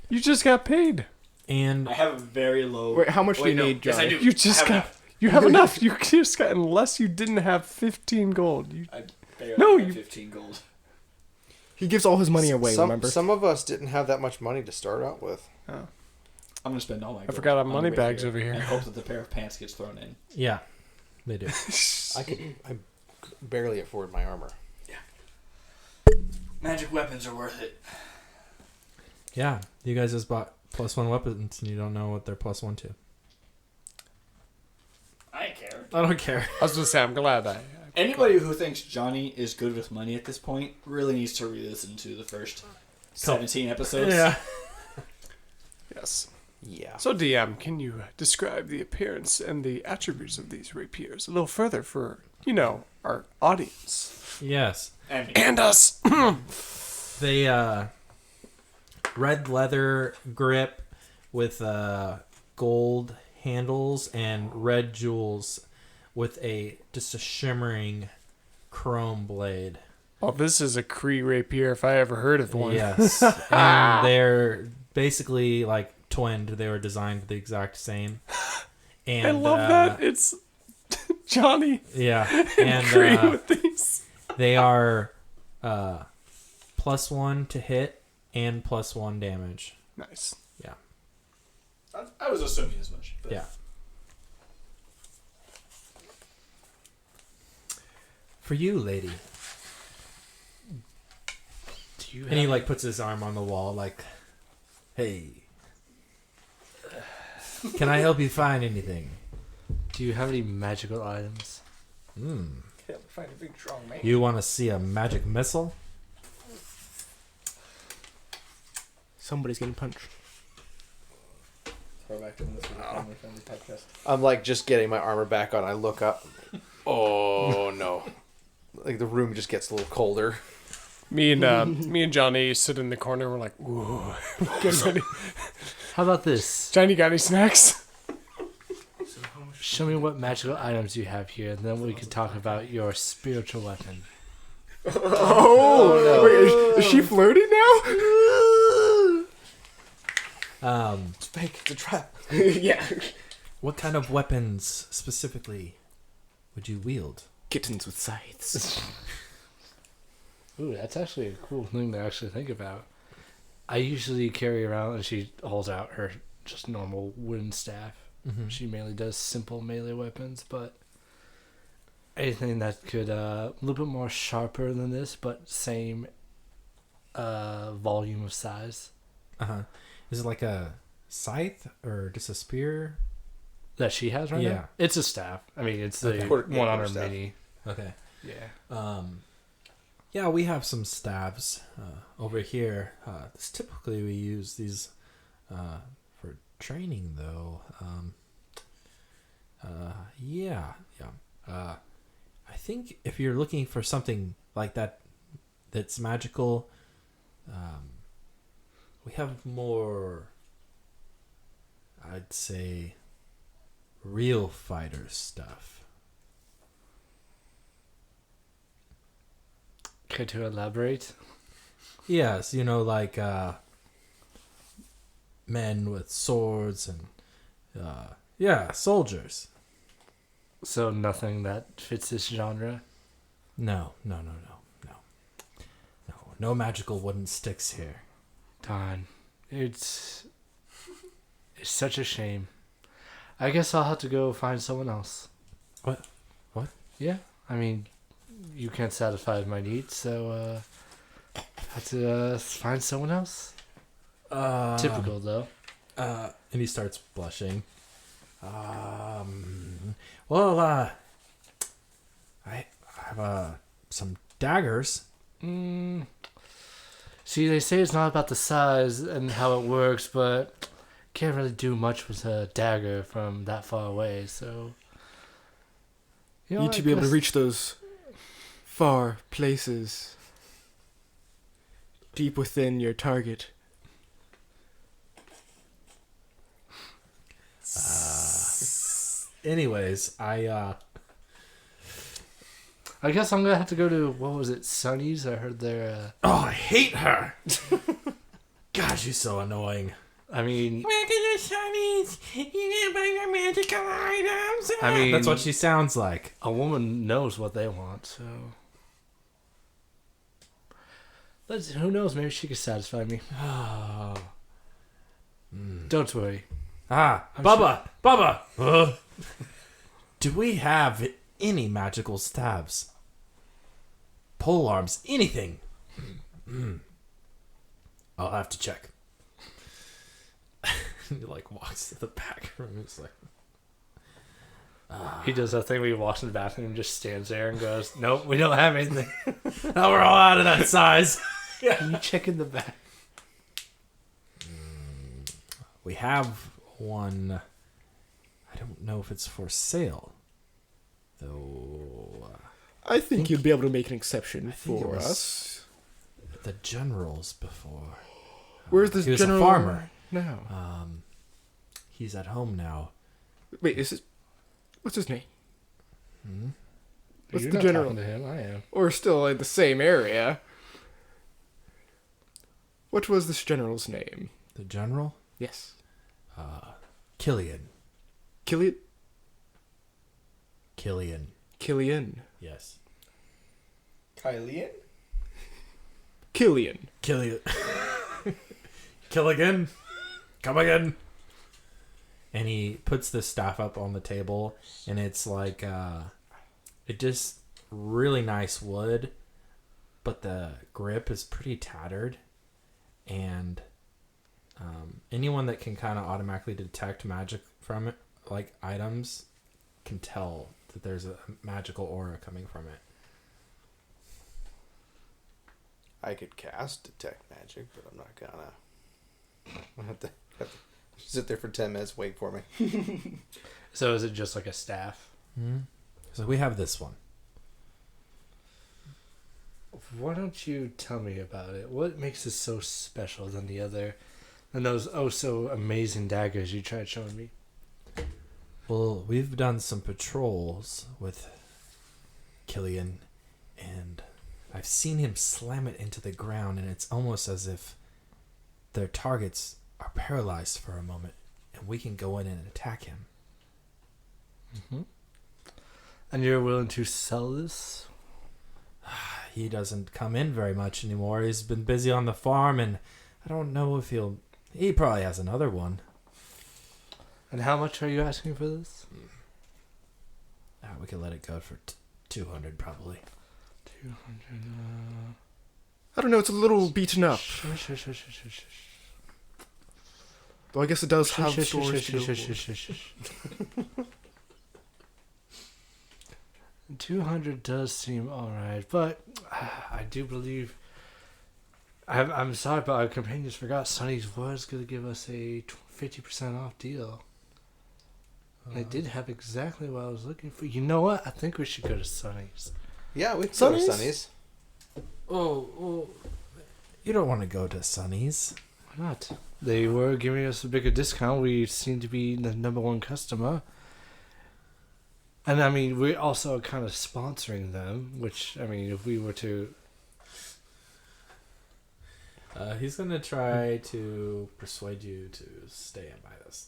You just got paid. and I have a very low. Wait, how much do you need, Yes, I Johnny? do. You just I have got. enough. You have enough. You just got. Unless you didn't have 15 gold. You, I barely No, have you- 15 gold. He gives all his money away, remember? Some of us didn't have that much money to start out with. I'm gonna spend all my. I gold forgot our on money the bags rapier over here. And hope that the pair of pants gets thrown in. yeah, they do. I barely afford my armor. Magic weapons are worth it. Yeah, you guys just bought +1 weapons, and you don't know what they're +1 to. I don't care. I don't care. I was gonna say I'm glad I. Anybody who thinks Johnny is good with money at this point really needs to re-listen to the first 17 episodes. Yeah. Yes. Yeah. So DM, can you describe the appearance and the attributes of these rapiers a little further for our audience Yes. and us? They red leather grip with gold handles and red jewels with just a shimmering chrome blade. Well, this is a Cree rapier if I ever heard of one. Yes. And they're basically like twinned. They were designed the exact same. And I love that. It's Johnny Yeah. and And Cree with these. they are +1 to hit and +1 damage. Nice. I was assuming as much. But Yeah. For you, lady. Do you And he have- like puts his arm on the wall like, "Hey. Can I help you find anything?" Do you have any magical items? Find a big strong man. You want to see a magic missile? Somebody's getting punched. Throw back to this family podcast. I'm like just getting my armor back on. I look up. Oh no! Like the room just gets a little colder. Me and Johnny sit in the corner. We're like, ooh, get ready. How about this? Johnny, got any snacks? Show me what magical items you have here, and then we can talk about your spiritual weapon. Oh, no. Wait, is she flirting now? It's fake. It's a trap. Yeah. What kind of weapons specifically would you wield? Kittens with scythes. Ooh, that's actually a cool thing to actually think about. I usually carry around, and she holds out her just normal wooden staff. Mm-hmm. She mainly does simple melee weapons, but anything that could a little bit more sharper than this, but same volume of size. Uh-huh. Is it like a scythe or just a spear? That she has right Yeah. now? It's a staff. I mean, it's the Okay. one on her Staff. mini. Okay. Yeah. Yeah, we have some staves over here. Typically we use these for training, though. Yeah. I think if you're looking for something like that that's magical, we have more, I'd say, real fighter stuff. Care to elaborate? Yes, like men with swords and soldiers. So nothing that fits this genre? No. No magical wooden sticks here. Darn. It's such a shame. I guess I'll have to go find someone else. What? Yeah. I mean, you can't satisfy my needs, so I have to find someone else. Typical, though. And he starts blushing. I have some daggers. See, they say it's not about the size and how it works, but can't really do much with a dagger from that far away, so... You need to be able to reach those far places deep within your target. Anyways, I guess I'm gonna have to go to, what was it, Sunny's? I heard they're... I hate her! God, she's so annoying. I mean... Welcome to Sunny's. You can bring your magical items. I mean... That's what she sounds like. A woman knows what they want, so... But who knows, maybe she could satisfy me. Oh. Don't worry. Bubba! Do we have any magical stabs? Pole arms, anything? I'll have to check. He walks to the back room. It's like... He does that thing where he walks in the bathroom and just stands there and goes, nope, we don't have anything. Now we're all out of that size. Can you check in the back? We have one. I don't know if it's for sale, though. I think you'd be able to make an exception think it for was- us. The general's before. Where's this he was general a farmer. now? He's at home now. Wait, is it? What's his name? What's You're the not general? talking to him, I am. Or still in the same area? What was this general's name? The general? Yes. Killian. Killian? Killian. Yes. Kylian? Killian. Killian. Kill again. Come again. And he puts the staff up on the table, and it's like, it just really nice wood, but the grip is pretty tattered, and anyone that can kind of automatically detect magic from it, like items, can tell that there's a magical aura coming from it. I could cast Detect Magic, but I'm not gonna. I'll have to sit there for 10 minutes, wait for me. So is it just like a staff? So we have this one. Why don't you tell me about it? What makes it so special than those oh so amazing daggers you tried showing me? Well, we've done some patrols with Killian, and I've seen him slam it into the ground, and it's almost as if their targets are paralyzed for a moment, and we can go in and attack him. And you're willing to sell this? He doesn't come in very much anymore. He's been busy on the farm, and I don't know if he'll... He probably has another one. And how much are you asking for this? We could let it go for 200 probably. 200. I don't know, it's a little beaten up. Shush. Though I guess it does have storage to go. 200 does seem alright, but I do believe... I'm sorry, but our companions forgot Sonny's was going to give us a 50% off deal. They did have exactly what I was looking for. You know what? I think we should go to Sonny's. Yeah, we can go to Sonny's? Sonny's. Oh, you don't want to go to Sonny's. Why not? They were giving us a bigger discount. We seem to be the number one customer. And I mean, we're also kind of sponsoring them, which, I mean, if we were to... He's going to try to persuade you to stay and buy this.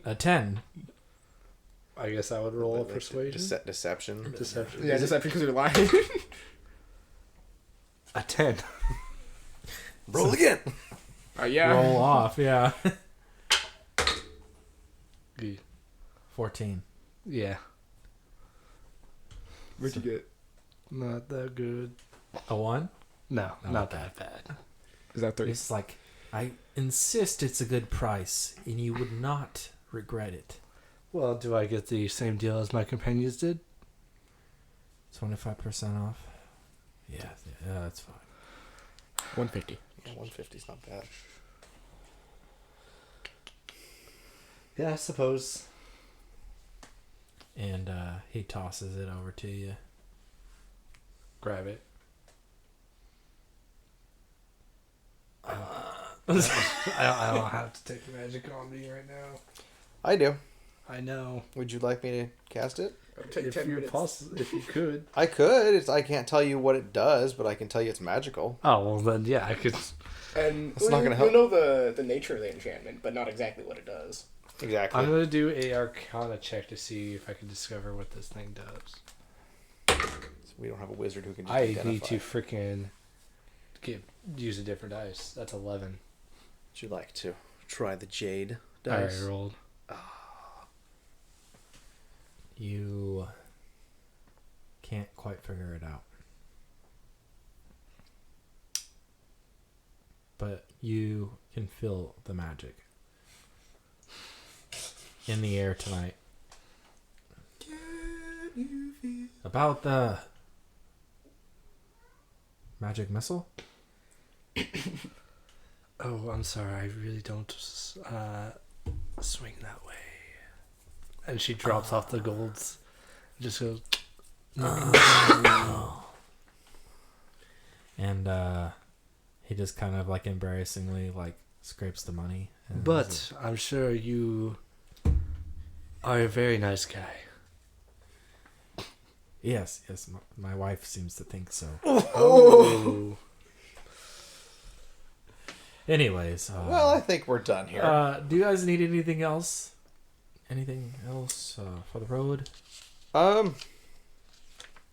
A 10. I guess I would roll a persuasion. Deception. Deception. Yeah, deception because you're lying. A 10. Roll again. Yeah. Roll off, yeah. Yeah. 14. Yeah. What'd you get? Not that good. A 1? No, Oh, not okay. that bad. Is that 3? It's like, I insist it's a good price, and you would not regret it. Well, do I get the same deal as my companions did? 25% off? Yeah, that's fine. 150. Yeah, 150 is not bad. Yeah, I suppose. And he tosses it over to you. Grab it. I don't have to take the magic on me right now. I do. I know. Would you like me to cast it? If you could. I could. I can't tell you what it does, but I can tell you it's magical. Oh, well then, yeah, I could. And It's not gonna help. You know the nature of the enchantment, but not exactly what it does. Exactly. I'm going to do a Arcana check to see if I can discover what this thing does. We don't have a wizard who can just I identify. need to freaking use a different dice. That's 11. Would you like to try the jade I dice? already rolled. You can't quite figure it out. But you can feel the magic in the air tonight. About the magic missile? Oh, I'm sorry. I really don't swing that way. And she drops off the golds. Just goes. And he just kind of like embarrassingly like scrapes the money. And But I'm sure you are a very nice guy. yes, my wife seems to think so. Oh. Anyways, Well, I think we're done here. do you guys need anything else? Anything else for the road?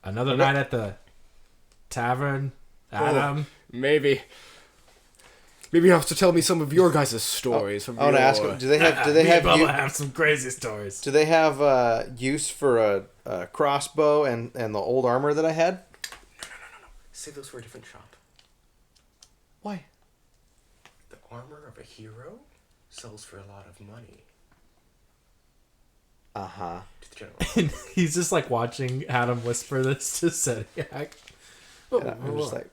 Another night at the tavern, Adam. Maybe. Maybe you have to tell me some of your guys' stories. I want to ask them. Do they have have some crazy stories? Do they have use for a crossbow and the old armor that I had? No. Save those for a different shop. Why? The armor of a hero sells for a lot of money. Uh-huh. To the general. And he's just like watching Adam whisper this to Sediak. And I'm just like,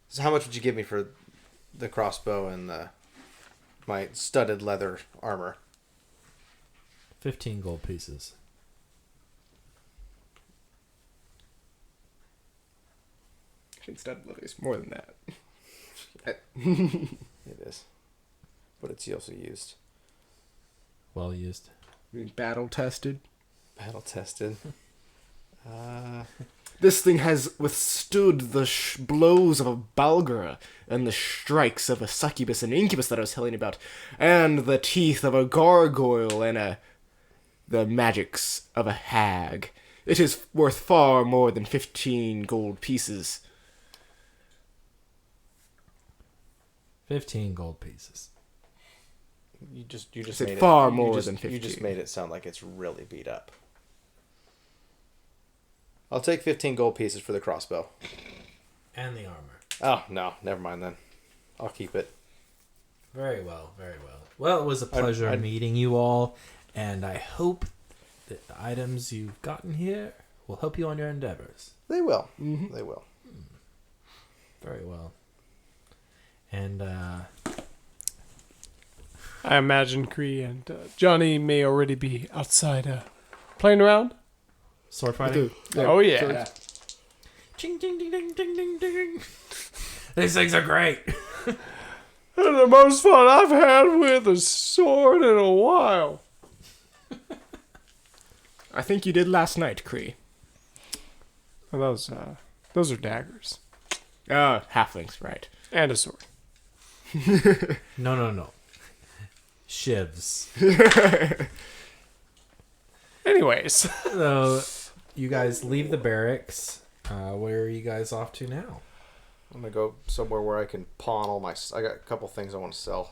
so how much would you give me for the crossbow and my studded leather armor? 15 gold pieces. I think studded leather is more than that. It is, but it's also used, Well used. I mean, battle tested. battle tested. This thing has withstood the blows of a Balgura and the strikes of a succubus and incubus that I was telling you about, and the teeth of a gargoyle and the magics of a hag. It is worth far more than 15 gold pieces. 15 gold pieces. You just Said made far it, you more just- than 15. You just made it sound like it's really beat up. I'll take 15 gold pieces for the crossbow. And the armor. Oh, no. Never mind then. I'll keep it. Very well, very well. Well, it was a pleasure meeting you all, and I hope that the items you've gotten here will help you on your endeavors. They will. They will. Very well. And, I imagine Cree and Johnny may already be outside playing around. sword fighting? Oh, yeah. Ching, ding, ding, ding, ding, ding, ding. These things are great. The most fun I've had with a sword in a while. I think you did last night, Cree. Well, those are daggers. Halflings, right. And a sword. No. Shivs. Anyways. So, you guys leave the barracks. Where are you guys off to now? I'm going to go somewhere where I can pawn all my... I got a couple things I want to sell.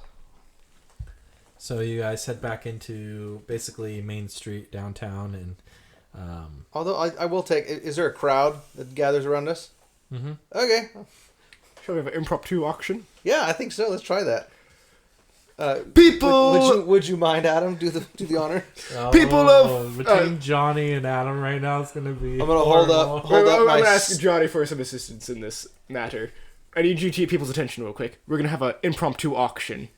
So you guys head back into basically Main Street downtown, and Although I will take... Is there a crowd that gathers around us? mm-hmm. Okay. Shall we have an impromptu auction? Yeah, I think so. Let's try that. People! Would you mind, Adam? Do the honor. People of- between Johnny and Adam right now, it's gonna be. I'm gonna hold up I'm my... going to ask Johnny for some assistance in this matter. I need you to get people's attention real quick. We're going to have an impromptu auction.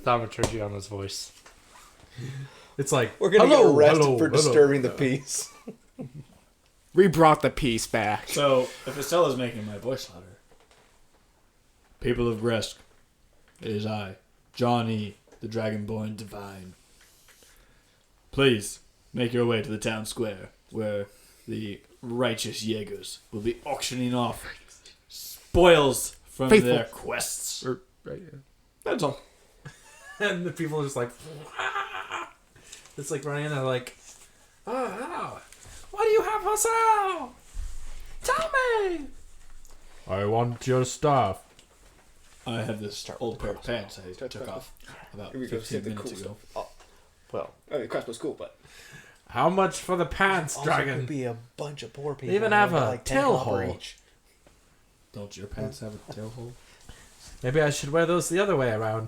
Thaumaturgiana's voice. It's like We're gonna get hello, arrested hello, for hello. disturbing the peace. We brought the peace back. So, if Estella's making my voice louder. People of Gresk, it is I, Johnny, the Dragonborn Divine. Please, make your way to the town square, where the righteous Jaegers will be auctioning off spoils from Faithful. their quests. Right, yeah. That's all. And the people are just like, it's like running in there like, oh, what do you have for sale? Tell me. I want your stuff. I have this old pair of pants I took off about Here we go, 15 the minutes cool ago. stuff. Well, I mean, crossbow's cool, but... How much for the pants, also dragon? could be a bunch of poor people. They even who have got, a 10 tail copper hole. each. Don't your pants have a tail hole? Maybe I should wear those the other way around.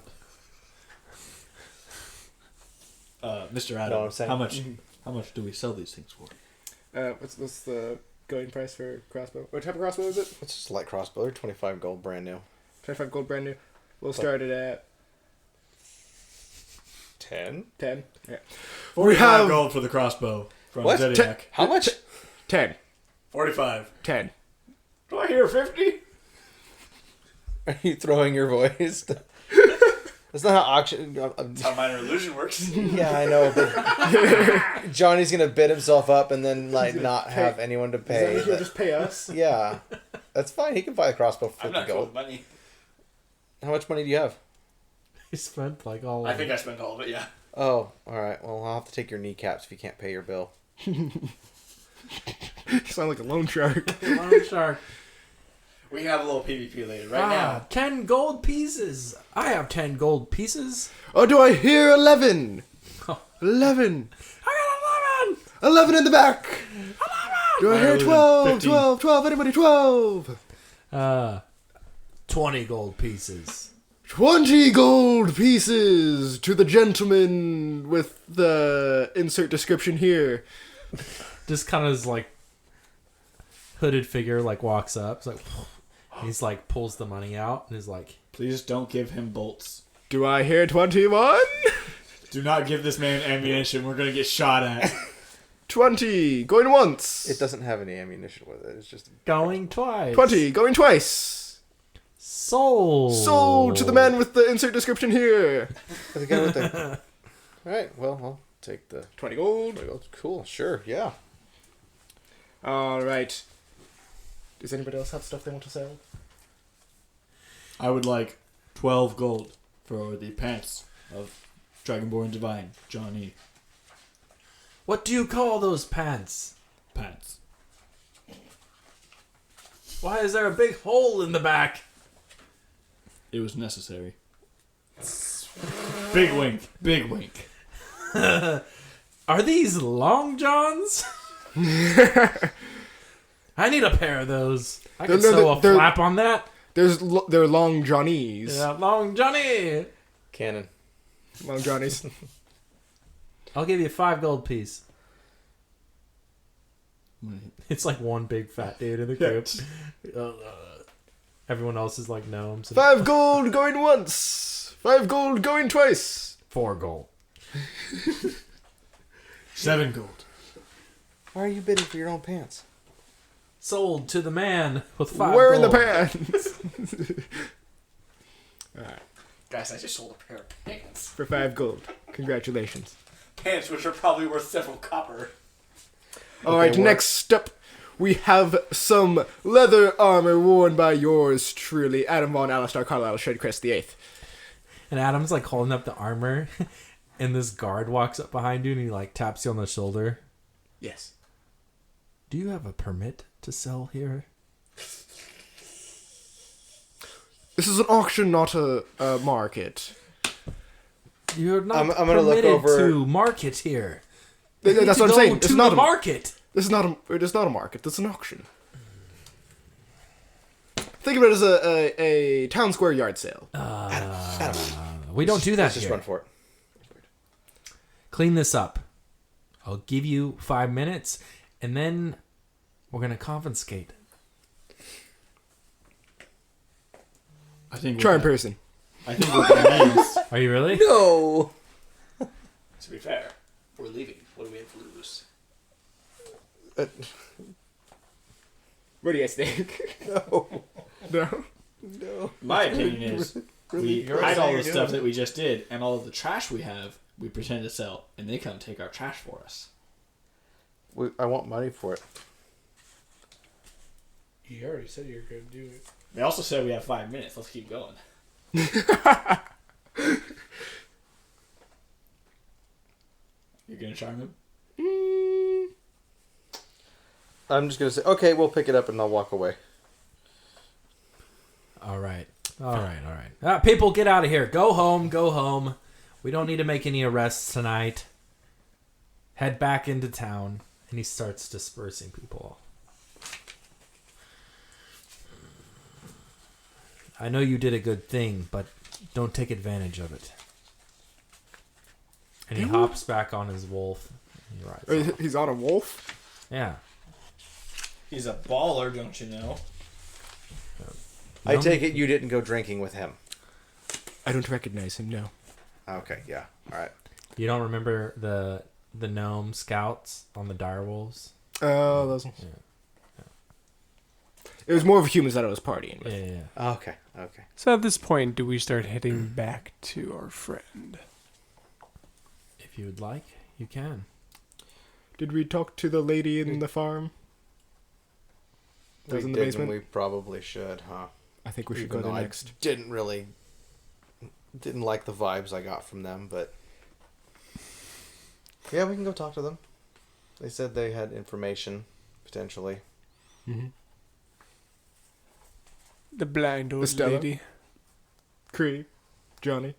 Mr. Know Adam, what I'm saying? how much do we sell these things for? What's the going price for crossbow? What type of crossbow is it? It's just a light crossbow. They're 25 gold, brand new. 25 gold brand new. We'll start it at 10? 10. Yeah. 45 gold for the crossbow from What? Zodiac. How much? 10. 45. 10. Do I hear 50? Are you throwing your voice? That's not how auction. That's how minor illusion works. Yeah, I know, but Johnny's gonna bid himself up and then not have anyone to pay. Is that he'll just pay us? Yeah, that's fine. He can buy a crossbow for 50 gold. money. How much money do you have? He spent like all. I think I spent all of it, yeah. Oh, all right. Well, I'll have to take your kneecaps if you can't pay your bill. You sound like a loan shark. Loan shark. We have a little PvP later. 10 gold pieces. I have 10 gold pieces. Oh, do I hear 11? 11. I got 11 in the back. 11. Do I hear 12? 12, 12, anybody 12? 20 gold pieces. 20 gold pieces to the gentleman with the insert description here. Just kind of like hooded figure like walks up. It's like he's like pulls the money out and is like, Please don't give him bolts. Do I hear 21? Do not give this man ammunition. We're going to get shot at. 20, going once. It doesn't have any ammunition with it. It's just going twice. 20, going twice. Sold. Sold to the man with the insert description here. the guy with the. All right. Well, I'll take the 20 gold. 20 gold. Cool. Sure. Yeah. All right. Does anybody else have stuff they want to sell? I would like 12 gold for the pants of Dragonborn Divine, Johnny. What do you call those pants? Pants. Why is there a big hole in the back? It was necessary. Big wink. Big wink. Are these long johns? I need a pair of those. I can sew a flap on that. They're long Johnnies. Yeah, long Johnny. Cannon. Long Johnnies. I'll give you 5 gold piece. It's like one big fat dude in the group. Everyone else is like gnomes. 5 gold going once. 5 gold going twice. 4 gold. 7 gold. Why are you bidding for your own pants? Sold to the man with 5 Wearing gold. the pants. Alright. Guys, I just sold a pair of pants. For 5 gold. Congratulations. Pants which are probably worth several copper. Alright, what? next up, we have some leather armor worn by yours truly, Adam Von Alistar Carlisle Shadecrest VIII. And Adam's like holding up the armor, and this guard walks up behind you and he like taps you on the shoulder. Yes. Do you have a permit to sell here? This is an auction, not a market. You're not I'm gonna look permitted over- to market here. That's To what I'm go saying. To It's not the a market. This is not a market. It's an auction. Think of it as a town square yard sale. We don't do that Let's just here. run for it. Clean this up. I'll give you 5 minutes, and then we're gonna confiscate. I think Try in what that- person. I think what that means. Are you really? No. To be fair, we're leaving. What do we have to lose? What do you guys think? No. No. No. My opinion is we You're hide all saying the you're stuff doing that we just did, and all of the trash we have, we pretend to sell, and they come take our trash for us. I want money for it. You already said you were going to do it. They also said we have 5 minutes. Let's keep going. You're gonna charm him? I'm just gonna say, okay, we'll pick it up and I'll walk away. All right. People, get out of here. Go home. Go home. We don't need to make any arrests tonight. Head back into town. And he starts dispersing people. I know you did a good thing, but don't take advantage of it. And he hops back on his wolf. And he rides off. He's on a wolf? Yeah. He's a baller, don't you know? I take it you didn't go drinking with him. I don't recognize him, no. Okay, yeah. All right. You don't remember the gnome scouts on the direwolves? Oh, those ones. It was more of humans that I was partying with. Yeah. Okay. So at this point, do we start heading back to our friend? If you would like, you can. Did we talk to the lady in the farm? That was in the basement? We probably should, huh? I think we should Even go though there I next. didn't like the vibes I got from them, but yeah, we can go talk to them. They said they had information, potentially. Mm-hmm. The blind old Estella? lady. Cree, Johnny.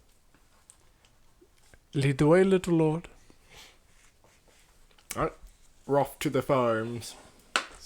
Lead the way, little lord. Alright, we're off to the farms.